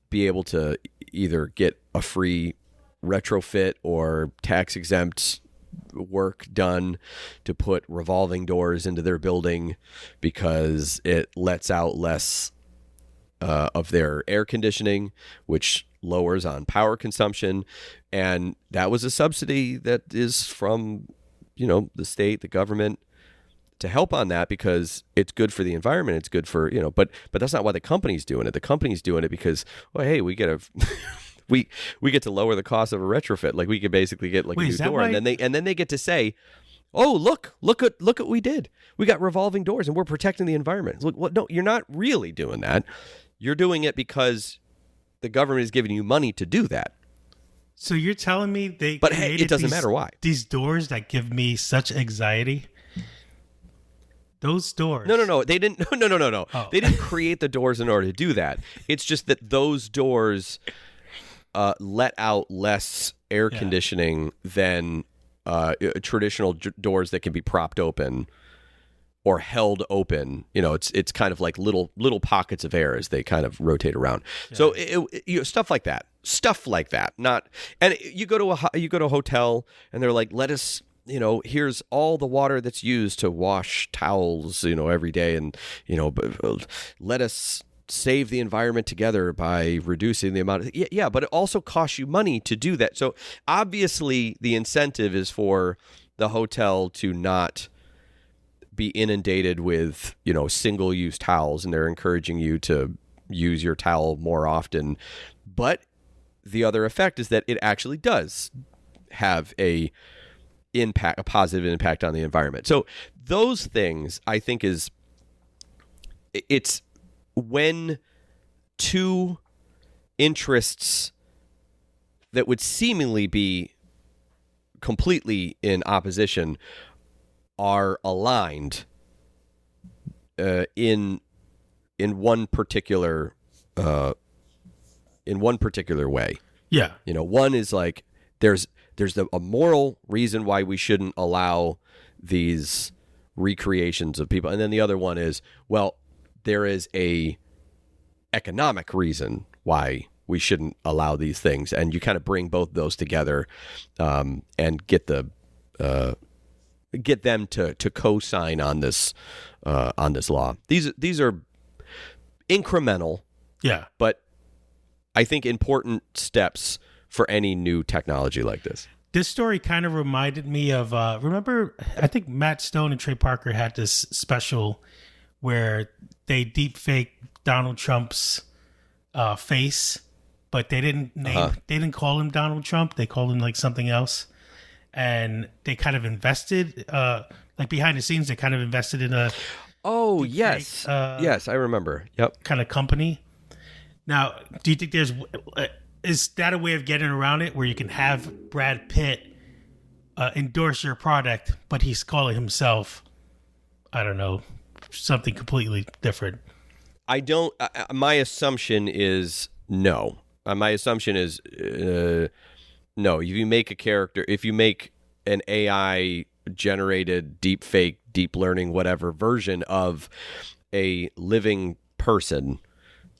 be able to either get a free retrofit or tax exempt work done to put revolving doors into their building because it lets out less of their air conditioning, which lowers on power consumption. And that was a subsidy that is from, the state, the government, to help on that because it's good for the environment. It's good for, but that's not why the company's doing it. The company's doing it because, well, hey, we get a we get to lower the cost of a retrofit. Like we could basically get like a new door, and then they get to say, "Oh, look what we did. We got revolving doors, and we're protecting the environment." Look, what? No, you're not really doing that. You're doing it because the government is giving you money to do that. So you're telling me but hey, it doesn't matter why these doors that give me such anxiety. Those doors. No. They didn't. No. Oh. They didn't create the doors in order to do that. It's just that those doors let out less air conditioning than traditional doors that can be propped open or held open. It's kind of like little pockets of air as they kind of rotate around. Yeah. So stuff like that. Not, and you go to a hotel and they're like, let us. Here's all the water that's used to wash towels, every day. And, let us save the environment together by reducing the amount of, yeah, but it also costs you money to do that. So obviously the incentive is for the hotel to not be inundated with, single-use towels, and they're encouraging you to use your towel more often. But the other effect is that it actually does have a positive impact on the environment. So those things, I think, it's when two interests that would seemingly be completely in opposition are aligned in one particular way. Yeah. One is like there's a moral reason why we shouldn't allow these recreations of people, and then the other one is, well, there is a economic reason why we shouldn't allow these things, and you kind of bring both those together and get them to co-sign on this law. These are incremental, yeah, but I think important steps for any new technology like this. This story kind of reminded me of remember, I think Matt Stone and Trey Parker had this special where they deep fake Donald Trump's face, but they didn't they didn't call him Donald Trump. They called him like something else, and they kind of invested like behind the scenes. They kind of invested in a yes, I remember. Yep, kind of company. Now, do you think is that a way of getting around it, where you can have Brad Pitt endorse your product, but he's calling himself, I don't know, something completely different? I don't. My assumption is no. My assumption is no. If you make a character, if you make an AI generated deep fake, deep learning, whatever version of a living person,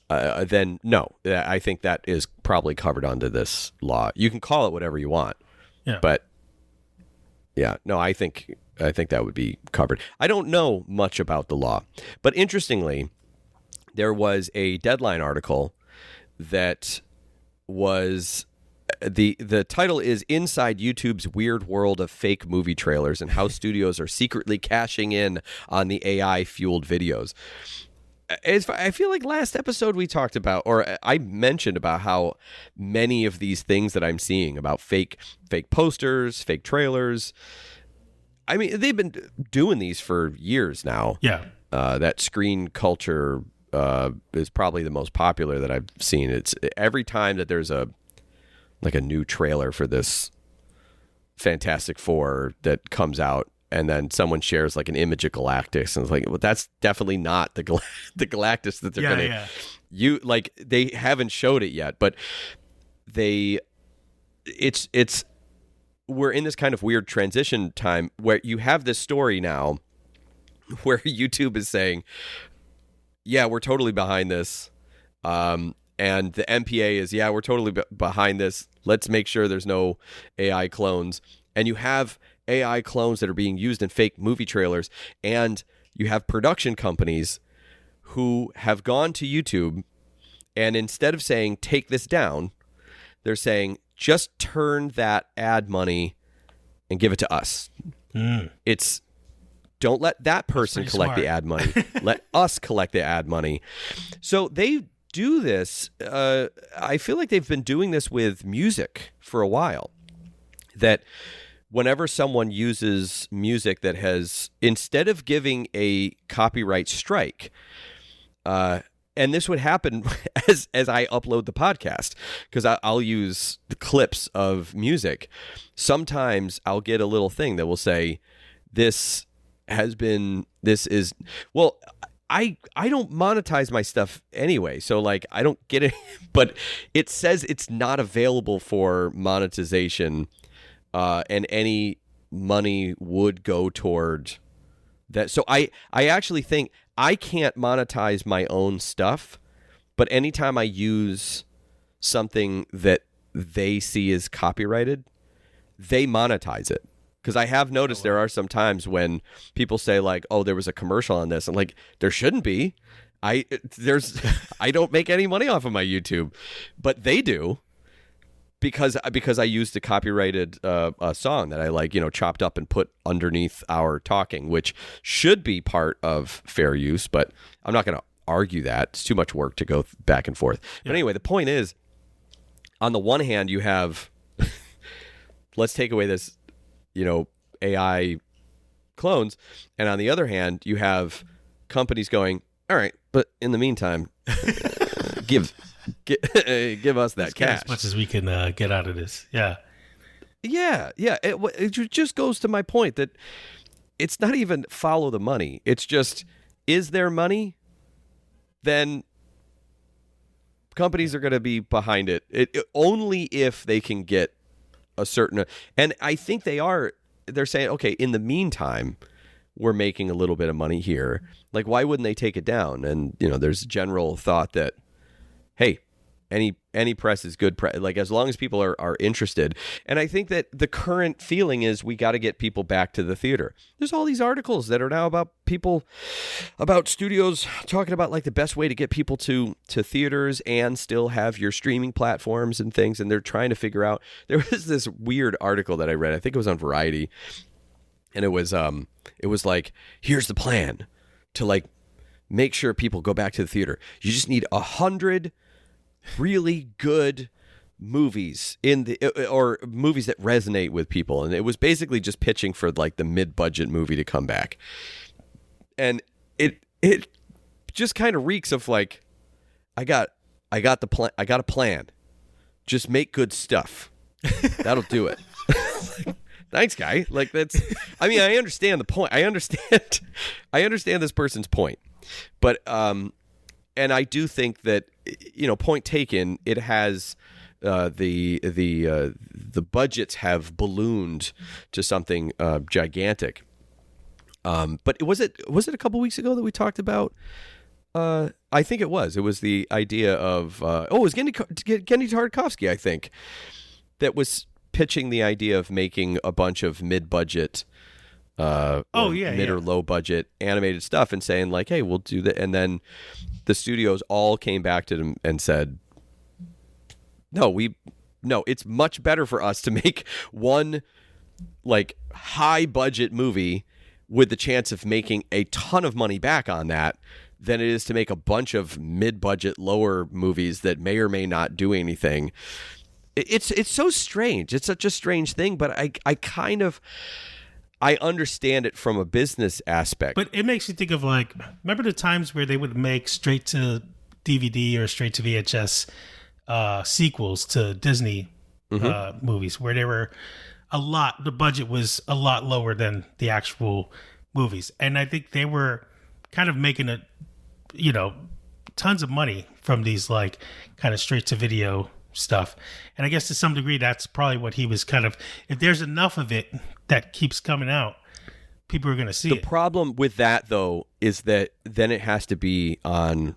then no. I think that is probably covered under this law. You can call it whatever you want, but yeah, no. I think that would be covered. I don't know much about the law, but interestingly, there was a Deadline article that was the title is Inside YouTube's Weird World of Fake Movie Trailers and How Studios Are Secretly Cashing In on the AI-Fueled Videos. I feel like last episode we talked about, or I mentioned about how many of these things that I'm seeing about fake posters, fake trailers. I mean, they've been doing these for years now. Yeah. That screen culture is probably the most popular that I've seen. It's every time that there's a new trailer for this Fantastic Four that comes out, and then someone shares like an image of Galactus, and it's like, well, that's definitely not the Galactus that they're gonna. You like they haven't showed it yet, but it's we're in this kind of weird transition time where you have this story now where YouTube is saying, yeah, we're totally behind this. And the MPA is, yeah, we're totally behind this. Let's make sure there's no AI clones. And you have AI clones that are being used in fake movie trailers. And you have production companies who have gone to YouTube, and instead of saying, take this down, they're saying, just turn that ad money and give it to us. It's don't let that person collect the ad money. Let us collect the ad money. So they do this. I feel like they've been doing this with music for a while. That whenever someone uses music that has, instead of giving a copyright strike, and this would happen as I upload the podcast, because I'll use the clips of music. Sometimes I'll get a little thing that will say, I don't monetize my stuff anyway, so like I don't get it, but it says it's not available for monetization, and any money would go toward that. So I actually think I can't monetize my own stuff, but anytime I use something that they see as copyrighted, they monetize it. Because I have noticed there are some times when people say like, "Oh, there was a commercial on this," and like, there shouldn't be. I don't make any money off of my YouTube, but they do. Because I used a copyrighted song that I like, chopped up and put underneath our talking, which should be part of fair use, but I'm not going to argue that. It's too much work to go back and forth. Yeah. But anyway, the point is, on the one hand, you have, let's take away this, AI clones, and on the other hand, you have companies going, all right, but in the meantime, give us that cash. As much as we can get out of this. Yeah. It just goes to my point that it's not even follow the money. It's just, is there money? Then companies are going to be behind it. Only if they can get a certain, and I think they're saying, okay, in the meantime, we're making a little bit of money here. Like, why wouldn't they take it down? And, there's general thought that, hey, any press is good press. Like, as long as people are interested. And I think that the current feeling is we got to get people back to the theater. There's all these articles that are now about studios talking about like the best way to get people to theaters and still have your streaming platforms and things. And they're trying to figure out, there was this weird article that I read. I think it was on Variety. And it was like, here's the plan to like make sure people go back to the theater. You just need 100 really good movies or movies that resonate with people, and it was basically just pitching for like the mid-budget movie to come back, and it just kind of reeks of like, I got the plan. I got a plan. Just make good stuff. That'll do it. Thanks, guy. Like, that's. I mean, I understand the point. I understand this person's point, but and I do think that, point taken, it has the budgets have ballooned to something gigantic. But was it a couple weeks ago that we talked about? I think it was. It was the idea of it was Gendy Tartakovsky, I think, that was pitching the idea of making a bunch of mid-budget. Or low budget animated stuff, and saying like, hey, we'll do that. And then the studios all came back to them and said, no, we No, it's much better for us to make one like high budget movie with the chance of making a ton of money back on that than it is to make a bunch of mid-budget lower movies that may or may not do anything. It's so strange. It's such a strange thing, but I understand it from a business aspect. But it makes you think of like, remember the times where they would make straight to DVD or straight to VHS sequels to Disney movies where they were the budget was a lot lower than the actual movies. And I think they were kind of making tons of money from these like kind of straight to video stuff. And I guess to some degree, that's probably what he was kind of, if there's enough of it that keeps coming out, people are going to see it. The problem with that though, is that then it has to be on,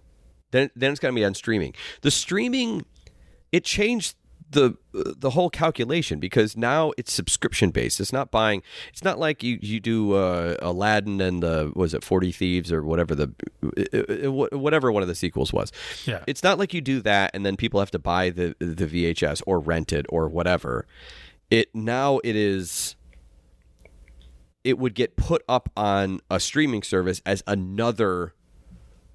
then it's going to be on streaming. The streaming, it changed the whole calculation because now it's subscription based. It's not buying. It's not like you do Aladdin and was it 40 Thieves or whatever whatever one of the sequels was. Yeah. It's not like you do that and then people have to buy the VHS or rent it or whatever. It would get put up on a streaming service as another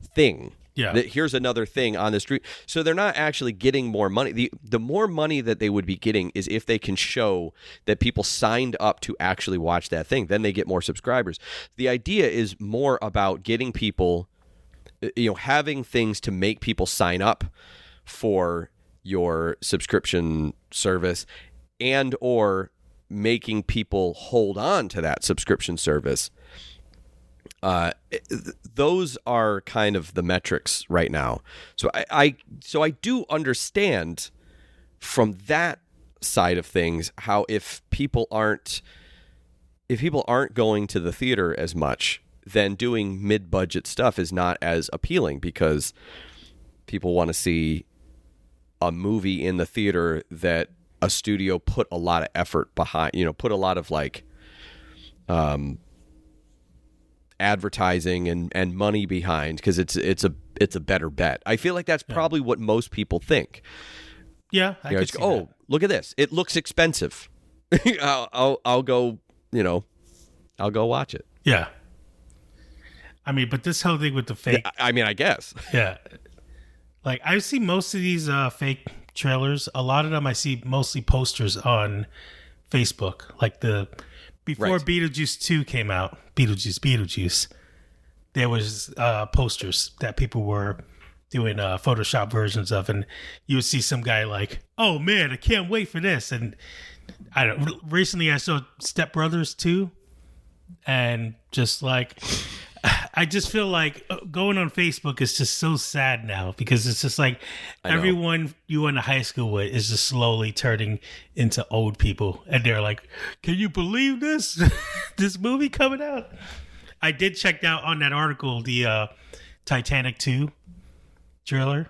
thing. Yeah. Here's another thing on the street. So they're not actually getting more money. The more money that they would be getting is if they can show that people signed up to actually watch that thing. Then they get more subscribers. The idea is more about getting people, having things to make people sign up for your subscription service and or making people hold on to that subscription service. Those are kind of the metrics right now. So I do understand from that side of things how if people aren't going to the theater as much, then doing mid-budget stuff is not as appealing because people want to see a movie in the theater that a studio put a lot of effort behind, put a lot of like advertising and money behind because it's a better bet. I feel like that's probably what most people think. Yeah, I could see that. Look at this. It looks expensive. I'll go. I'll go watch it. Yeah. I mean, but this whole thing with the fake. I mean, I guess. Yeah. Like I see most of these fake trailers. A lot of them I see mostly posters on Facebook, like before Right. Beetlejuice 2 came out, Beetlejuice, there was posters that people were doing Photoshop versions of, and you would see some guy like, oh man, I can't wait for this. And recently I saw Step Brothers 2, and just like, I just feel like going on Facebook is just so sad now because it's just like everyone you went to high school with is just slowly turning into old people. And they're like, can you believe this? This movie coming out? I did check out on that article the Titanic 2 trailer.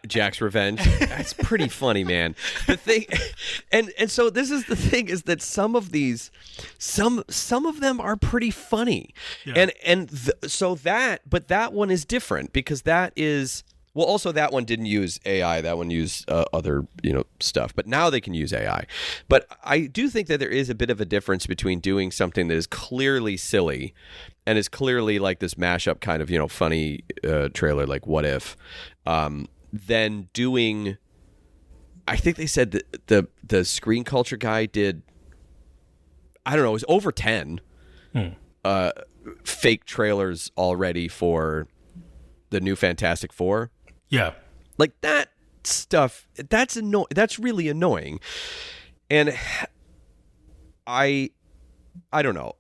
Jack's Revenge. That's pretty funny, man. The thing, and so this is the thing is that some of these, some of them are pretty funny, Yeah. but that one is different because that is. Well, also that one didn't use AI. That one used other, stuff. But now they can use AI. But I do think that there is a bit of a difference between doing something that is clearly silly and is clearly like this mashup kind of, funny trailer like What If, than doing. I think they said that the Screen Culture guy did. I don't know. It was over 10 fake trailers already for the new Fantastic Four. Yeah. Like that stuff, that's really annoying. And I don't know.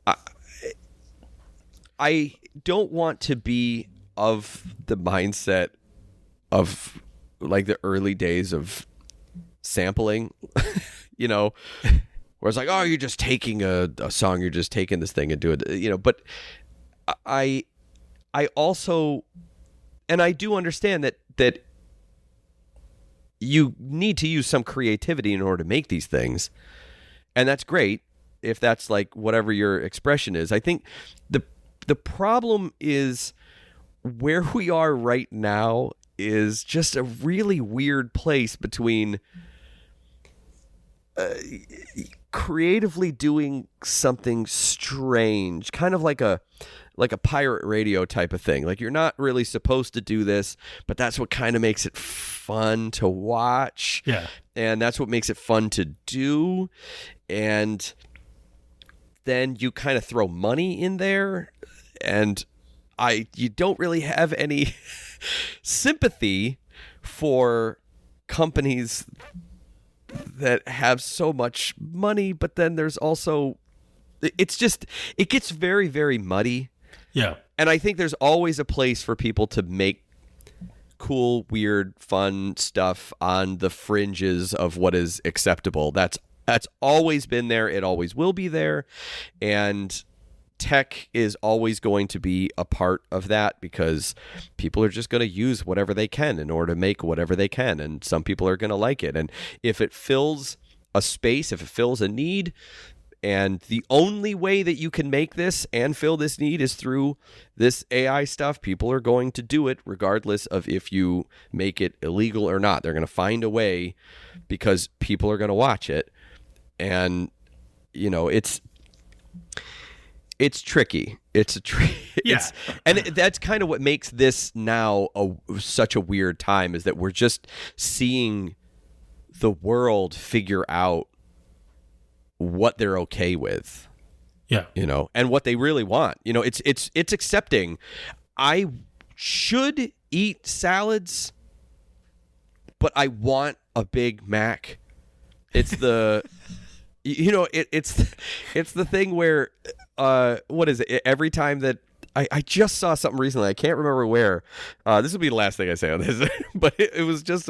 I don't want to be of the mindset of like the early days of sampling, where it's like, oh, you're just taking a song, you're just taking this thing and doing it, but I also, and I do understand that you need to use some creativity in order to make these things. And that's great if that's like whatever your expression is. I think the problem is where we are right now is just a really weird place between creatively doing something strange, kind of like a pirate radio type of thing. Like, you're not really supposed to do this, but that's what kind of makes it fun to watch. Yeah. And that's what makes it fun to do. And then you kind of throw money in there, and you don't really have any sympathy for companies that have so much money, but then there's also, it gets very, very muddy. Yeah. And I think there's always a place for people to make cool, weird, fun stuff on the fringes of what is acceptable. That's always been there. It always will be there. And tech is always going to be a part of that, because people are just going to use whatever they can in order to make whatever they can. And some people are going to like it. And if it fills a space, if it fills a need, and the only way that you can make this and fill this need is through this AI stuff, people are going to do it regardless of if you make it illegal or not. They're going to find a way because people are going to watch it. And, it's tricky. And that's kind of what makes this now such a weird time, is that we're just seeing the world figure out what they're okay with. Yeah. And what they really want. It's accepting, I should eat salads, but I want a Big Mac. It's the it's the thing where what is it? Every time that I just saw something recently, I can't remember where. This will be the last thing I say on this, but it was just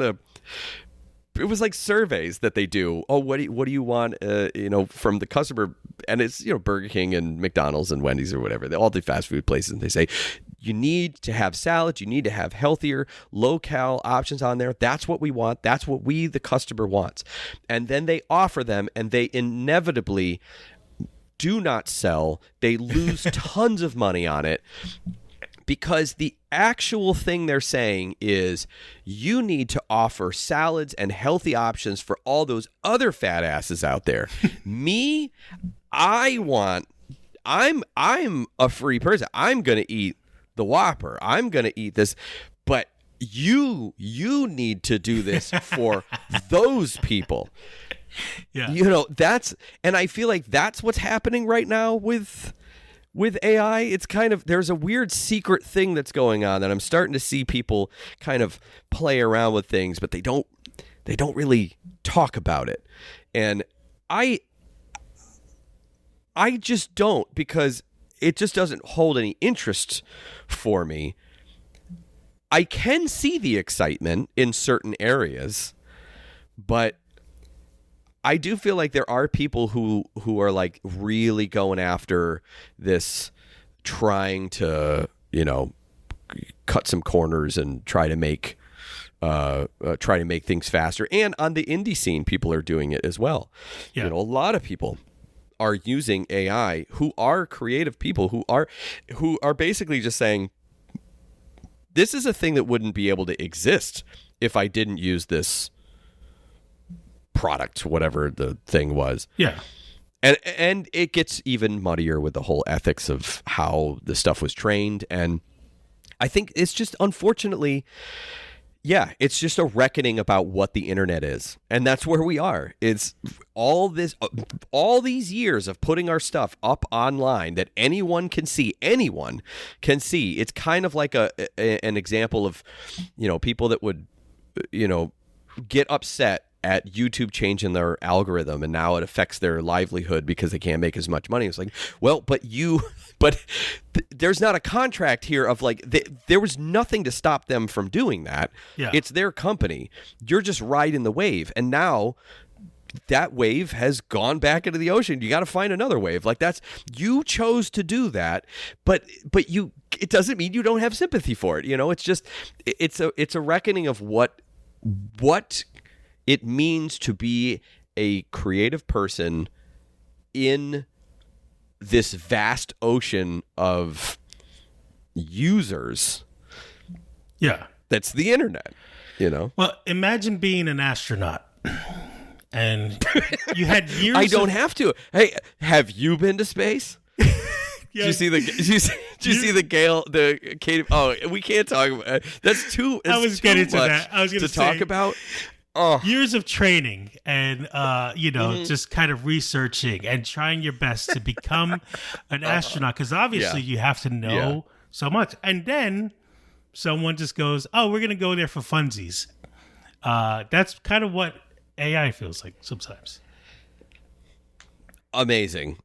it was like surveys that they do. Oh, what do you want? From the customer, and it's Burger King and McDonald's and Wendy's or whatever. They all do fast food places, and they say you need to have salads. You need to have healthier, low-cal options on there. That's what we want. That's what we, the customer, wants. And then they offer them, and they inevitably do not sell. They lose tons of money on it, because the actual thing they're saying is you need to offer salads and healthy options for all those other fat asses out there. I'm a free person. I'm going to eat the Whopper. I'm going to eat this, but you need to do this for those people. Yeah. And I feel like that's what's happening right now with AI. It's kind of, there's a weird secret thing that's going on that I'm starting to see people kind of play around with things, but they don't really talk about it. And I just don't, because it just doesn't hold any interest for me. I can see the excitement in certain areas, but I do feel like there are people who are like really going after this, trying to, cut some corners and try to make things faster. And on the indie scene, people are doing it as well. Yeah. A lot of people are using AI who are creative people who are basically just saying, this is a thing that wouldn't be able to exist if I didn't use this product, whatever the thing was. Yeah. And it gets even muddier with the whole ethics of how the stuff was trained. And I think it's just, unfortunately, it's just a reckoning about what the internet is. And that's where we are. It's all these years of putting our stuff up online that anyone can see. It's kind of like an example of, people that would, get upset at YouTube changing their algorithm, and now it affects their livelihood because they can't make as much money. It's like, well, but there's not a contract here of like, there was nothing to stop them from doing that. Yeah. It's their company. You're just riding the wave. And now that wave has gone back into the ocean. You got to find another wave. Like, you chose to do that, but it doesn't mean you don't have sympathy for it. It's just, it's a reckoning of what it means to be a creative person in this vast ocean of users. Yeah. That's the internet, you know? Well, imagine being an astronaut. And you had years. I don't have to. Hey, have you been to space? Did you see the? Did you see the Gale? The Kate? Oh, we can't talk about. That's too. I was getting to that. I was going to talk about. Oh, years of training and just kind of researching and trying your best to become an astronaut, because obviously you have to know so much. And then someone just goes, "Oh, we're going to go there for funsies." That's kind of what AI feels like sometimes. Amazing.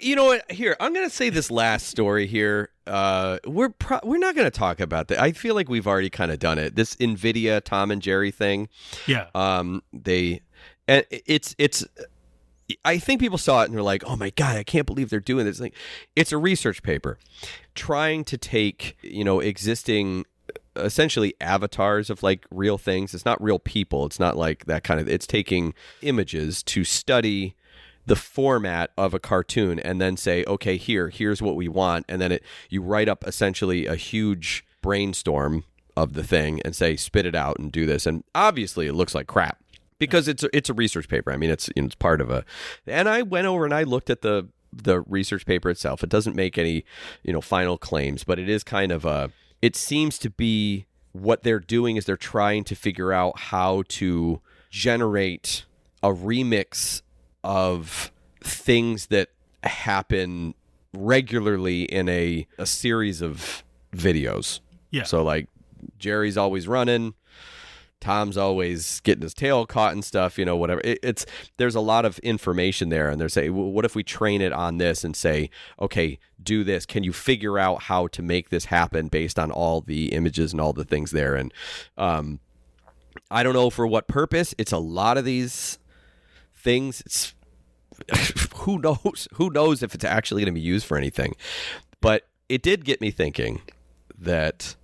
You know what? Here, I'm going to say this last story here. We're not going to talk about that. I feel like we've already kind of done it. This NVIDIA Tom and Jerry thing. Yeah. It's. I think people saw it and they're like, "Oh my God, I can't believe they're doing this." Like, it's a research paper trying to take existing, essentially avatars of like real things. It's not real people. It's not like that kind of. It's taking images to study the format of a cartoon and then say, okay, here's what we want, and then you write up essentially a huge brainstorm of the thing and say, spit it out and do this. And obviously it looks like crap because it's a research paper. I mean, it's part of a. And I went over and I looked at the research paper itself. It doesn't make any final claims, but it is kind of a. It seems to be what they're doing is they're trying to figure out how to generate a remix of things that happen regularly in a series of videos. Yeah. So like Jerry's always running, Tom's always getting his tail caught and stuff, whatever. There's a lot of information there, and they're saying, well, what if we train it on this and say, okay, do this. Can you figure out how to make this happen based on all the images and all the things there? And I don't know for what purpose. It's a lot of these things. It's who knows if it's actually going to be used for anything. But it did get me thinking that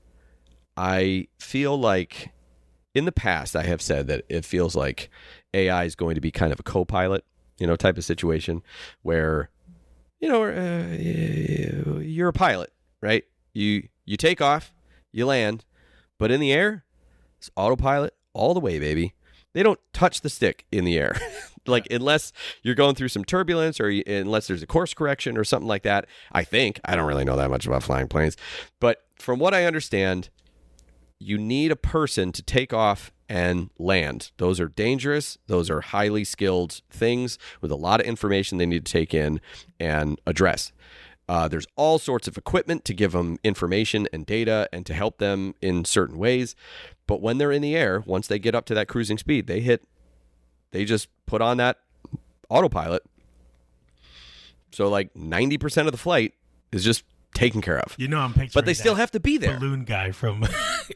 I feel like in the past I have said that it feels like AI is going to be kind of a co-pilot, type of situation where you're a pilot, right? You take off, you land, but in the air it's autopilot all the way, baby. They don't touch the stick in the air. Like, unless you're going through some turbulence or unless there's a course correction or something like that, I think. I don't really know that much about flying planes. But from what I understand, you need a person to take off and land. Those are dangerous. Those are highly skilled things with a lot of information they need to take in and address. There's all sorts of equipment to give them information and data and to help them in certain ways. But when they're in the air, once they get up to that cruising speed, they just put on that autopilot. So like 90% of the flight is just taken care of. I'm picturing but they still have to be there. Balloon guy from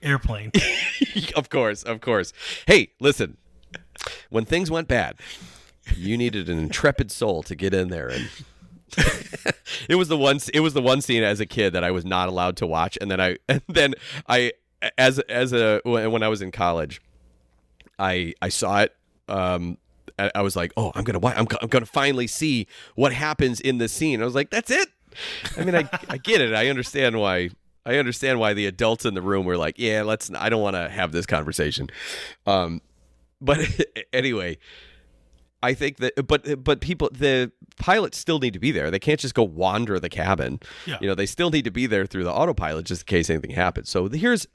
Airplane. Of course. Hey, listen, when things went bad, you needed an intrepid soul to get in there and it was the one scene as a kid that I was not allowed to watch, and then I when I was in college, I saw it. I was like, oh, I'm gonna finally see what happens in this scene. I was like, that's it. I mean, I get it. I understand why the adults in the room were like, yeah, I don't want to have this conversation. But anyway, I think that, but the pilots still need to be there. They can't just go wander the cabin. Yeah. They still need to be there through the autopilot just in case anything happens. So here's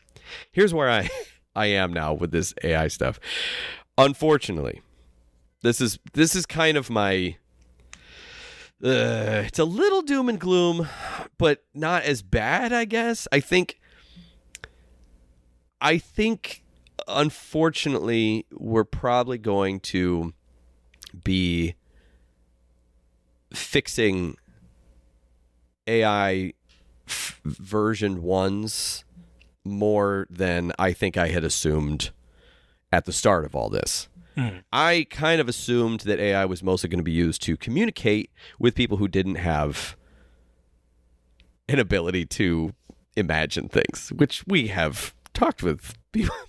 where I am now with this AI stuff. Unfortunately, this is kind of my. It's a little doom and gloom, but not as bad, I guess. I think. Unfortunately, we're probably going to be fixing AI version 1s more than I think I had assumed at the start of all this. I kind of assumed that AI was mostly going to be used to communicate with people who didn't have an ability to imagine things, which we have talked with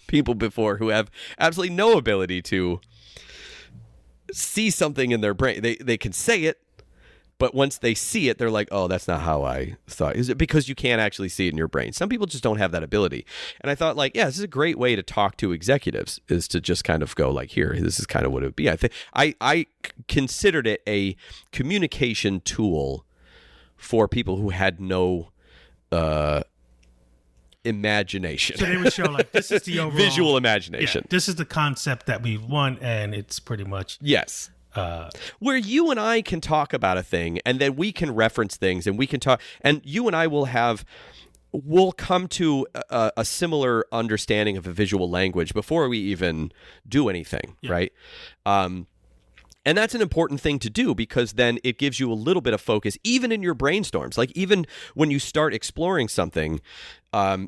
people before who have absolutely no ability to see something in their brain. They can say it, But once they see it, they're like, oh, that's not how I thought. Is it because you can't actually see it in your brain? Some people just don't have that ability. And I thought, like, yeah, this is a great way to talk to executives, is to just kind of go like, here, this is kind of what it would be. I think I considered it a communication tool for people who had no imagination. So they would show like, this is the overall visual imagination. Yeah, this is the concept that we want, and it's pretty much yes. Where you and I can talk about a thing, and then we can reference things, and we can talk, and you and I we'll come to a similar understanding of a visual language before we even do anything, right? And that's an important thing to do, because then it gives you a little bit of focus, even in your brainstorms. Like, even when you start exploring something,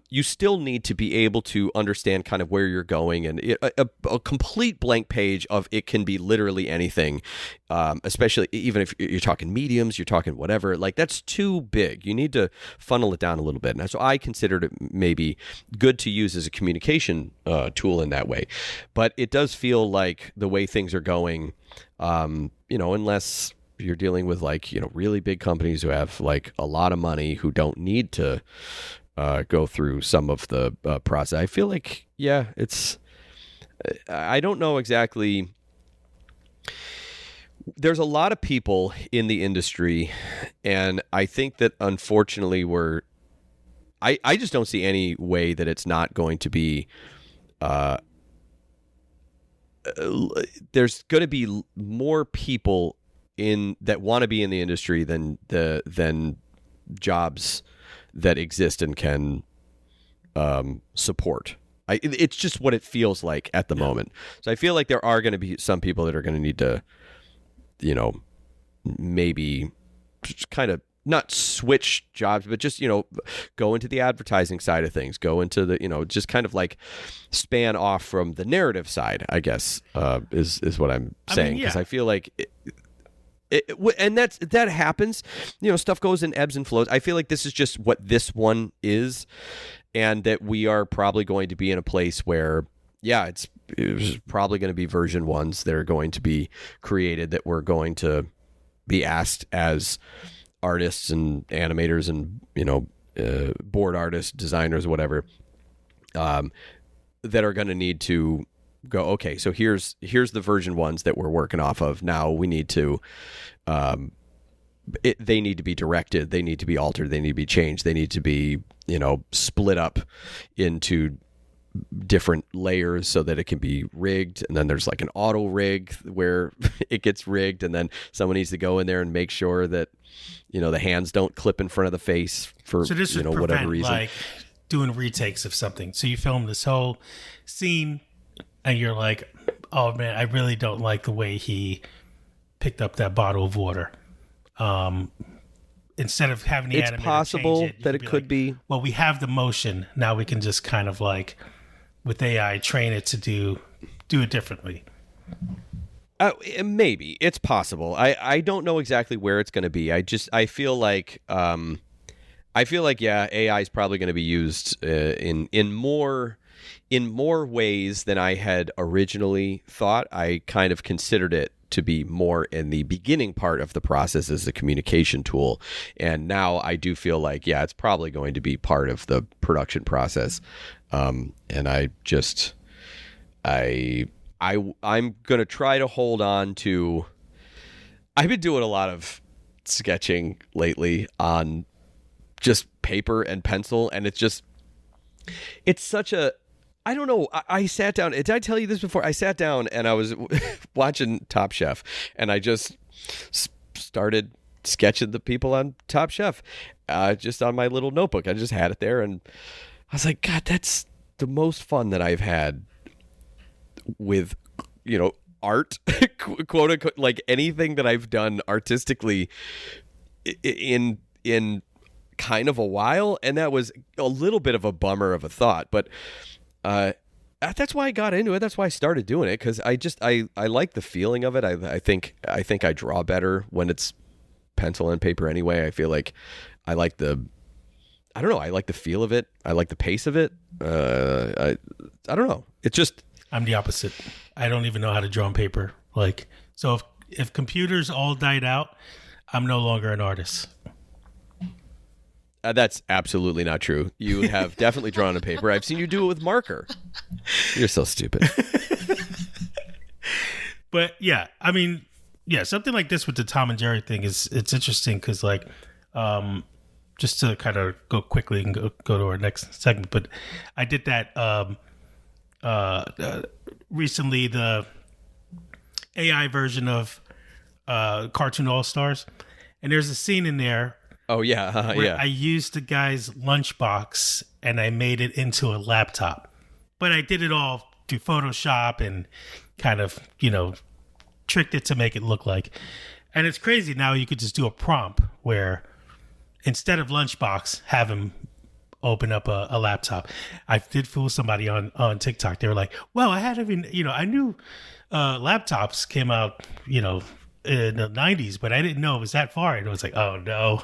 you still need to be able to understand kind of where you're going. And a complete blank page of it can be literally anything, especially even if you're talking mediums, you're talking whatever. Like, that's too big. You need to funnel it down a little bit. And so I considered it maybe good to use as a communication tool in that way. But it does feel like the way things are going, unless you're dealing with like, really big companies who have like a lot of money, who don't need to go through some of the process. I feel like, I don't know exactly. There's a lot of people in the industry, and I think that unfortunately I just don't see any way that it's not going to be there's going to be more people that want to be in the industry than jobs that exist and can support. It's just what it feels like at the moment. So I feel like there are going to be some people that are going to need to, maybe just kind of not switch jobs, but just, go into the advertising side of things, go into the, just kind of like span off from the narrative side, I guess, is what I'm saying. Because I feel like and that happens, stuff goes in ebbs and flows. I feel like this is just what this one is, and that we are probably going to be in a place where, it's probably going to be version ones that are going to be created, that we're going to be asked as artists and animators and board artists, designers, whatever, that are going to need to go, okay, so here's the version ones that we're working off of. Now we need to they need to be directed, they need to be altered, they need to be changed, they need to be split up into different layers so that it can be rigged, and then there's like an auto rig where it gets rigged, and then someone needs to go in there and make sure that the hands don't clip in front of the face for so this would whatever prevent, reason. like doing retakes of something. So you film this whole scene, and you're like, oh man, I really don't like the way he picked up that bottle of water. Instead of having the it's animator possible change that it could be. Well, we have the motion now. We can just kind of like with AI train it to do it differently. Maybe it's possible. I don't know exactly where it's going to be. I feel like AI is probably going to be used in more ways than I had originally thought. I kind of considered it to be more in the beginning part of the process as a communication tool, and now I do feel like it's probably going to be part of the production process. And I'm going to try to hold on to. I've been doing a lot of sketching lately on just paper and pencil, and it's such a, I don't know. I sat down. Did I tell you this before? I sat down and I was watching Top Chef, and I just started sketching the people on Top Chef, just on my little notebook. I just had it there, and I was like, God, that's the most fun that I've had with, art, quote unquote, like anything that I've done artistically in kind of a while. And that was a little bit of a bummer of a thought, but that's why I got into it. That's why I started doing it, because I like the feeling of it. I think I draw better when it's pencil and paper anyway. I feel like I like the feel of it. I like the pace of it. I don't know. It's just, I'm the opposite. I don't even know how to draw on paper. Like, so if computers all died out, I'm no longer an artist. That's absolutely not true. You have definitely drawn on paper. I've seen you do it with marker. You're so stupid. But yeah, I mean, yeah, something like this with the Tom and Jerry thing it's interesting because like, just to kind of go quickly and go to our next segment. But I did that recently, the AI version of Cartoon All Stars, and there's a scene in there. Oh yeah, where yeah. I used the guy's lunchbox and I made it into a laptop, but I did it all through Photoshop and kind of, tricked it to make it look like. And it's crazy now. You could just do a prompt where instead of lunchbox, have him open up a laptop. I did fool somebody on TikTok. They were like, "Well, I had even I knew laptops came out in the 90s, but I didn't know it was that far." And it was like, oh no.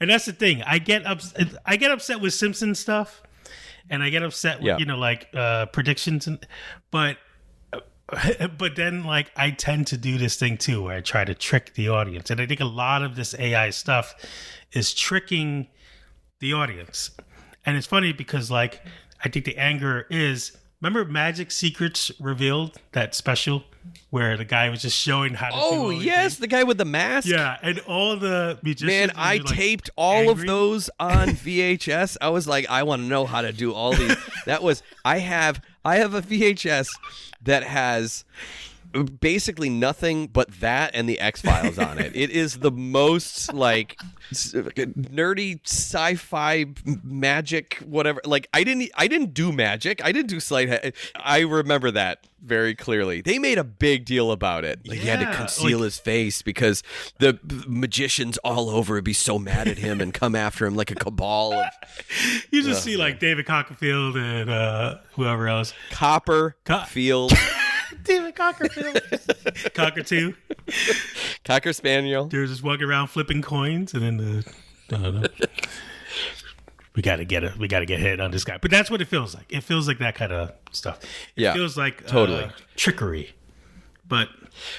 And that's the thing. I get upset with Simpsons stuff, and I get upset with predictions, but then like I tend to do this thing too, where I try to trick the audience, and I think a lot of this AI stuff is tricking the audience. And it's funny because like I think the anger is, remember Magic Secrets Revealed, that special where the guy was just showing how to do all these things? The guy with the mask. Yeah, and all the musicians. Man, I taped all of those on VHS. I was like, I want to know how to do all these. I have a VHS that has basically nothing but that and the X-Files on it. It is the most like nerdy sci-fi magic whatever. Like I didn't do magic. I didn't do sleight. I remember that very clearly. They made a big deal about it. Like he had to conceal his face because the magicians all over would be so mad at him and come after him like a cabal of, you just see like David Copperfield and whoever else. Copperfield. David Copperfield. Cockatoo. Cocker Spaniel. They're just walking around flipping coins, and then I don't know. We gotta get hit on this guy. But that's what it feels like. It feels like that kind of stuff. It feels like totally trickery. But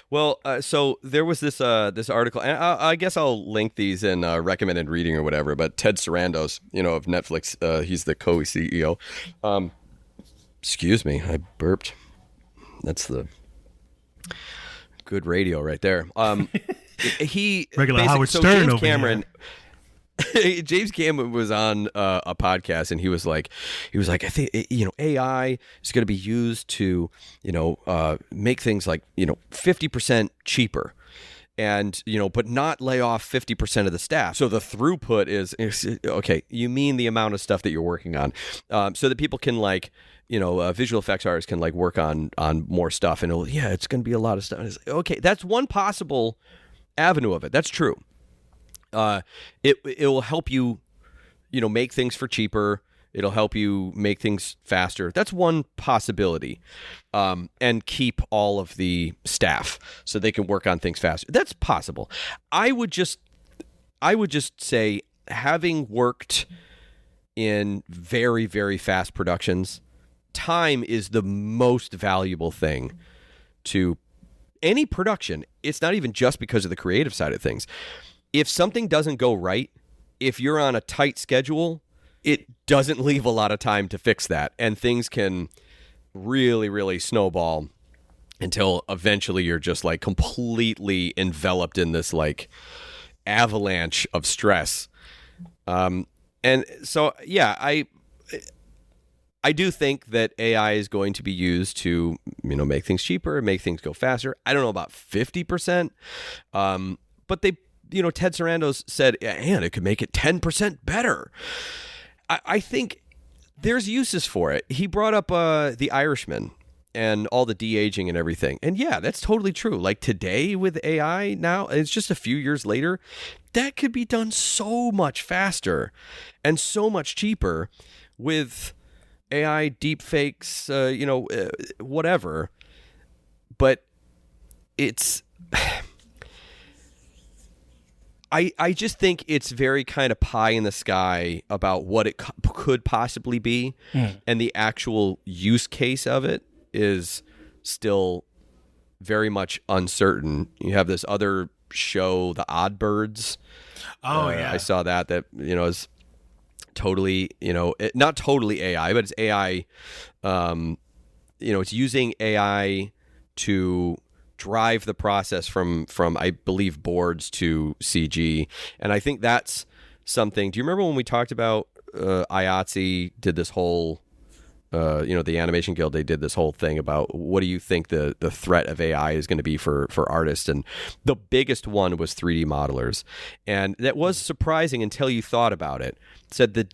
well, so there was this article, and I guess I'll link these in recommended reading or whatever. But Ted Sarandos, of Netflix, he's the co-CEO. Excuse me, I burped. That's the good radio right there. He regular Howard Stern over Cameron. James Cameron was on a podcast, and he was like, I think AI is going to be used to make things like 50% cheaper. And but not lay off 50% of the staff. So the throughput is okay. You mean the amount of stuff that you're working on, so that people can visual effects artists can like work on more stuff, and it's going to be a lot of stuff. And it's like, okay, that's one possible avenue of it. That's true. It will help you, make things for cheaper. It'll help you make things faster. That's one possibility. And keep all of the staff so they can work on things faster. That's possible. I would just say, having worked in very, very fast productions, time is the most valuable thing to any production. It's not even just because of the creative side of things. If something doesn't go right, if you're on a tight schedule, it doesn't leave a lot of time to fix that. And things can really, really snowball until eventually you're just like completely enveloped in this like avalanche of stress. And so, yeah, I do think that AI is going to be used to, make things cheaper, make things go faster. I don't know about 50%, but they, Ted Sarandos said, and it could make it 10% better. I think there's uses for it. He brought up The Irishman and all the de-aging and everything. And yeah, that's totally true. Like today with AI now, it's just a few years later, that could be done so much faster and so much cheaper with AI, deep fakes, whatever. But it's... I just think it's very kind of pie in the sky about what it could possibly be, and the actual use case of it is still very much uncertain. You have this other show The Oddbirds. Oh yeah, I saw that is totally, not totally AI, but it's AI. It's using AI to drive the process from I believe boards to CG, and I think that's something. Do you remember when we talked about IATSE did this whole, the Animation Guild, they did this whole thing about what do you think the threat of AI is going to be for artists, and the biggest one was 3D modelers, and that was surprising until you thought about it. Said that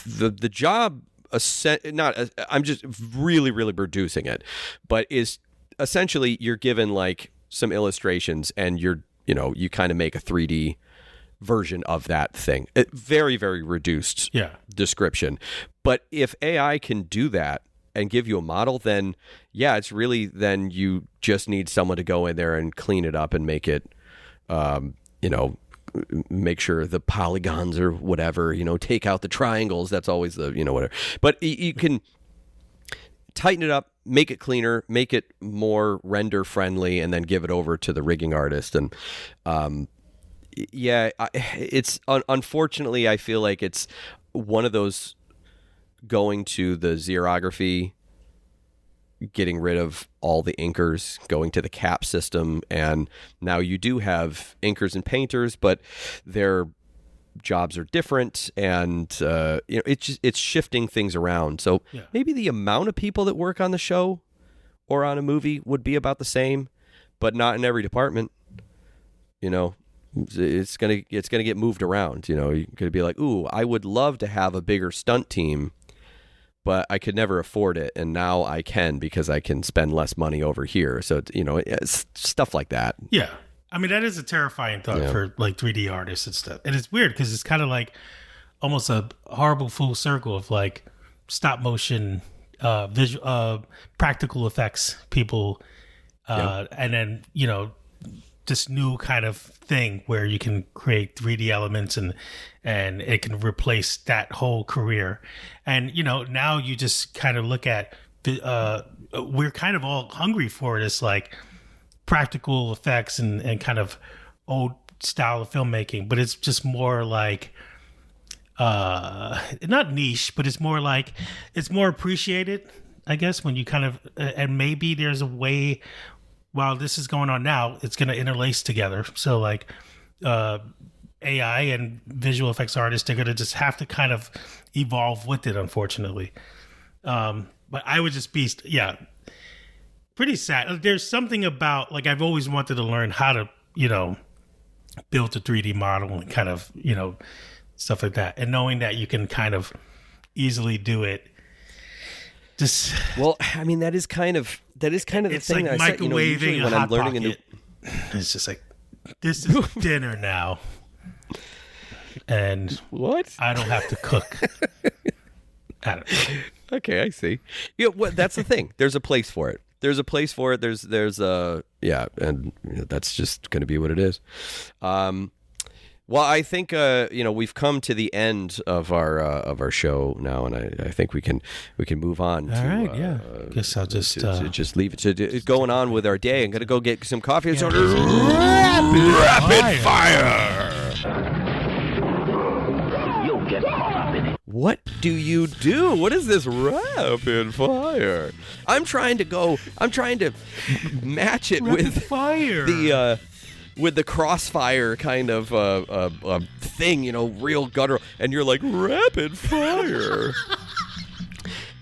the job, I'm just really reducing it, but is essentially you're given like some illustrations and you kind of make a 3D version of that thing. Very reduced description. But if AI can do that and give you a model, then it's really, then you just need someone to go in there and clean it up and make it, make sure the polygons or whatever, take out the triangles. That's always the, whatever. But you can tighten it up, make it cleaner, make it more render friendly, and then give it over to the rigging artist. And it's unfortunately, I feel like it's one of those going to the xerography, getting rid of all the inkers, going to the cap system, and now you do have inkers and painters, but their jobs are different, and it's shifting things around. So maybe the amount of people that work on the show or on a movie would be about the same, but not in every department. It's gonna get moved around. You could be like, ooh, I would love to have a bigger stunt team, but I could never afford it, and now I can because I can spend less money over here. So it's stuff like that. Yeah. I mean, that is a terrifying thought for like 3D artists and stuff. And it's weird because it's kind of like almost a horrible full circle of like stop motion, visual, practical effects people, and then, this new kind of thing where you can create 3D elements and it can replace that whole career. And, now you just kind of look at, we're kind of all hungry for this, like, practical effects and kind of old style of filmmaking, but it's just more like not niche, but it's more like it's more appreciated, I guess, when you kind of and maybe there's a way while this is going on now, it's going to interlace together. So like AI and visual effects artists, they're going to just have to kind of evolve with it, unfortunately. But I would just be pretty sad. There's something about, like, I've always wanted to learn how to, build a 3D model and kind of, stuff like that. And knowing that you can kind of easily do it. Just, well, I mean, that is kind of the it's thing. like that microwaving when a I'm hot learning pocket. It's just like, this is dinner now. And what? I don't have to cook. I don't know. Okay, I see. That's the thing. There's a place for it. There's a place for it. There's and that's just going to be what it is. Well, I think we've come to the end of our show now, and I think we can move on. All right, guess I'll just just leave it to going on with our day. I'm going to go get some coffee and start rapid fire. You'll get caught up in it. What do you do? What is this rapid fire? I'm trying to match it with fire. With the crossfire kind of thing, real guttural, and you're like, rapid fire.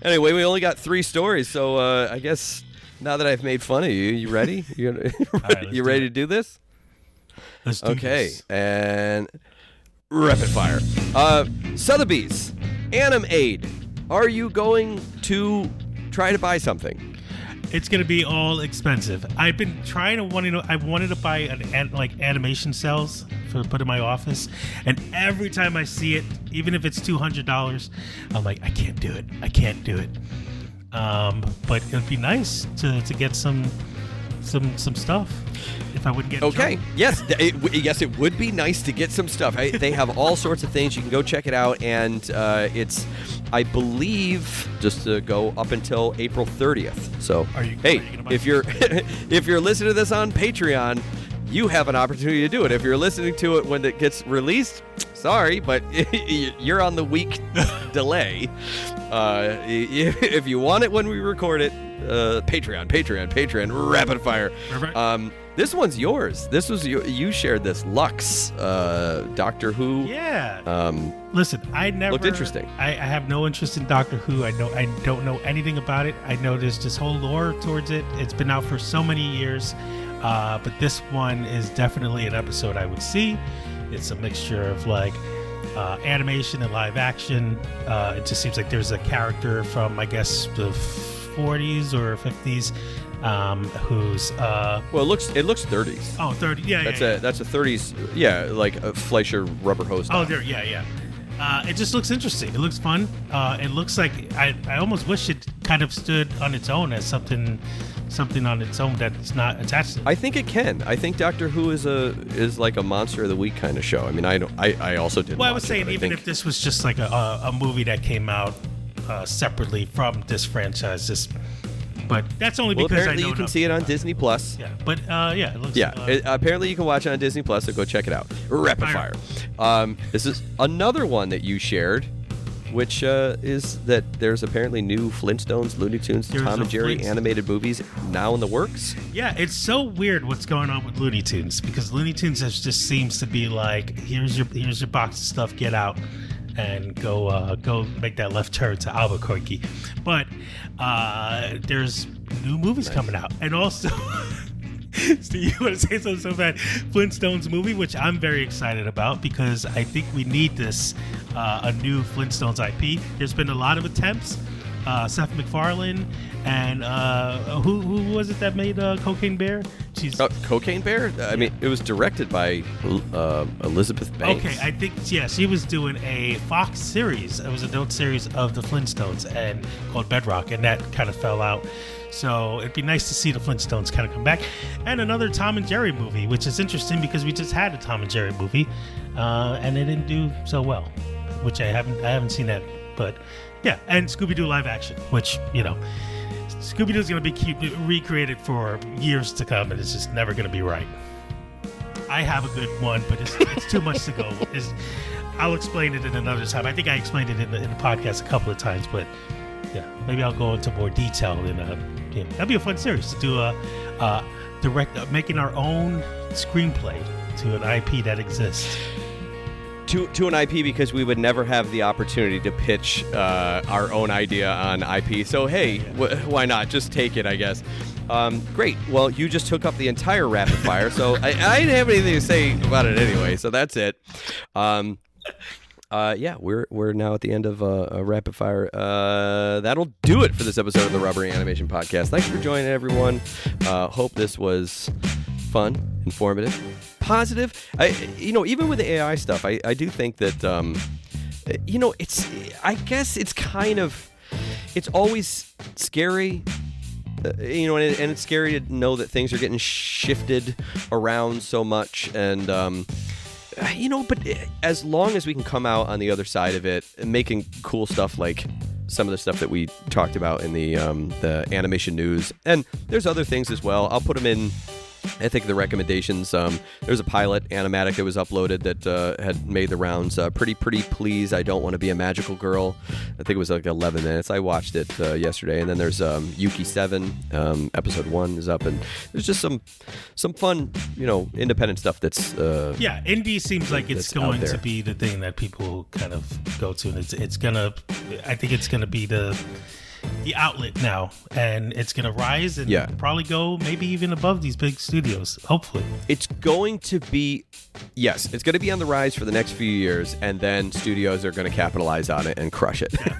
Anyway, we only got 3 stories, so I guess now that I've made fun of you ready? Right, you ready to do this? Let's do this. And rapid fire. Sotheby's, Anim Aid. Are you going to try to buy something? It's going to be all expensive. I've been I wanted to buy animation cells to put in my office, and every time I see it, even if it's $200, I'm like, I can't do it. But it'd be nice to get some stuff if I would get in trouble. Yes, it would be nice to get some stuff. They have all sorts of things. You can go check it out, and it's, I believe, just to go up until April 30th. So, if you're listening to this on Patreon, you have an opportunity to do it. If you're listening to it when it gets released, sorry, but you're on the week delay. If you want it when we record it, Patreon, rapid fire. This one's yours. This was you shared this Lux Doctor Who. Yeah. Listen, I never looked interesting. I have no interest in Doctor Who. I don't know anything about it. I know there's this whole lore towards it. It's been out for so many years, but this one is definitely an episode I would see. It's a mixture of like animation and live action. It just seems like there's a character from, I guess, the 40s or 50s. Who's well, it looks 30s. Oh, 30. Yeah, that's a 30s. Yeah, like a Fleischer rubber hose. Oh, there. Yeah. It just looks interesting. It looks fun. It looks like I almost wish it kind of stood on its own as something on its own that's not attached to it. I think it can. I think Doctor Who is like a monster of the week kind of show. I mean, I also did. Well, I was saying even if this was just like a movie that came out separately from this franchise, but that's only because apparently I know you can see it on Disney Plus. Yeah, but it looks. Yeah, apparently you can watch it on Disney Plus. So go check it out. Rapid fire. This is another one that you shared, which is that there's apparently new Flintstones, Looney Tunes, Tom and Jerry animated movies now in the works. Yeah, it's so weird what's going on with Looney Tunes, because Looney Tunes just seems to be like, here's your box of stuff, get out and go make that left turn to Albuquerque. But there's new movies coming out, and also Steve, you want to say something so bad? Flintstones movie, which I'm very excited about, because I think we need this a new Flintstones IP. There's been a lot of attempts. Seth MacFarlane and who was it that made Cocaine Bear? Cocaine Bear? I mean, it was directed by Elizabeth Banks. Okay, I think, yeah, she was doing a Fox series. It was an adult series of the Flintstones and called Bedrock, and that kind of fell out. So it'd be nice to see the Flintstones kind of come back. And another Tom and Jerry movie, which is interesting because we just had a Tom and Jerry movie, and it didn't do so well, which I haven't seen that, but yeah. And Scooby-Doo live action, which, you know, Scooby-Doo's going to be recreated for years to come, and it's just never going to be right. I have a good one, but it's too much to go. I'll explain it in another time. I think I explained it in the podcast a couple of times, but yeah, maybe I'll go into more detail in that'd be a fun series to do making our own screenplay to an IP that exists. To an IP, because we would never have the opportunity to pitch our own idea on IP. So, hey, why not? Just take it, I guess. Great. Well, you just took up the entire rapid fire, so I didn't have anything to say about it anyway, so that's it. Yeah, we're now at the end of rapid fire. That'll do it for this episode of the Rubber Animation Podcast. Thanks for joining, everyone. Hope this was fun, informative, positive. Even with the AI stuff, I do think that it's always scary. And it's scary to know that things are getting shifted around so much, and but as long as we can come out on the other side of it and making cool stuff like some of the stuff that we talked about in the animation news, and there's other things as well. I'll put them in, I think, the recommendations. There's a pilot animatic that was uploaded that had made the rounds. Pretty please, I don't want to be a magical girl. I think it was like 11 minutes. I watched it yesterday. And then there's Yuki 7, episode 1 is up, and there's just some fun, independent stuff that's indie seems like it's going to be the thing that people kind of go to, and I think it's gonna be the outlet now, and it's going to rise and probably go maybe even above these big studios, hopefully. It's going to be on the rise for the next few years, and then studios are going to capitalize on it and crush it. Yeah,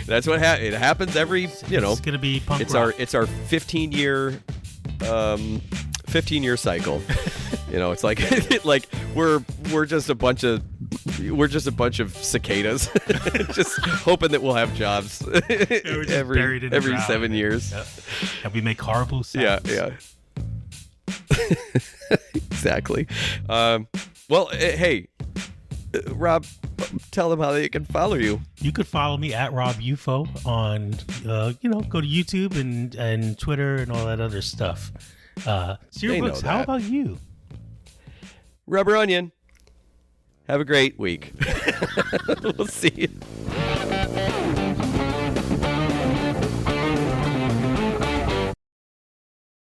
that's what it happens every, It's going to be punk rock. It's our 15-year cycle. It's like we're just a bunch of cicadas, just hoping that we'll have jobs every 7 years. Yep. And we make horrible sounds. Yeah. Exactly. Well, hey, Rob, tell them how they can follow you. You could follow me at RobUFO on, go to YouTube and Twitter and all that other stuff. Steerbrooks, how about you? Rubber Onion. Have a great week. We'll see you.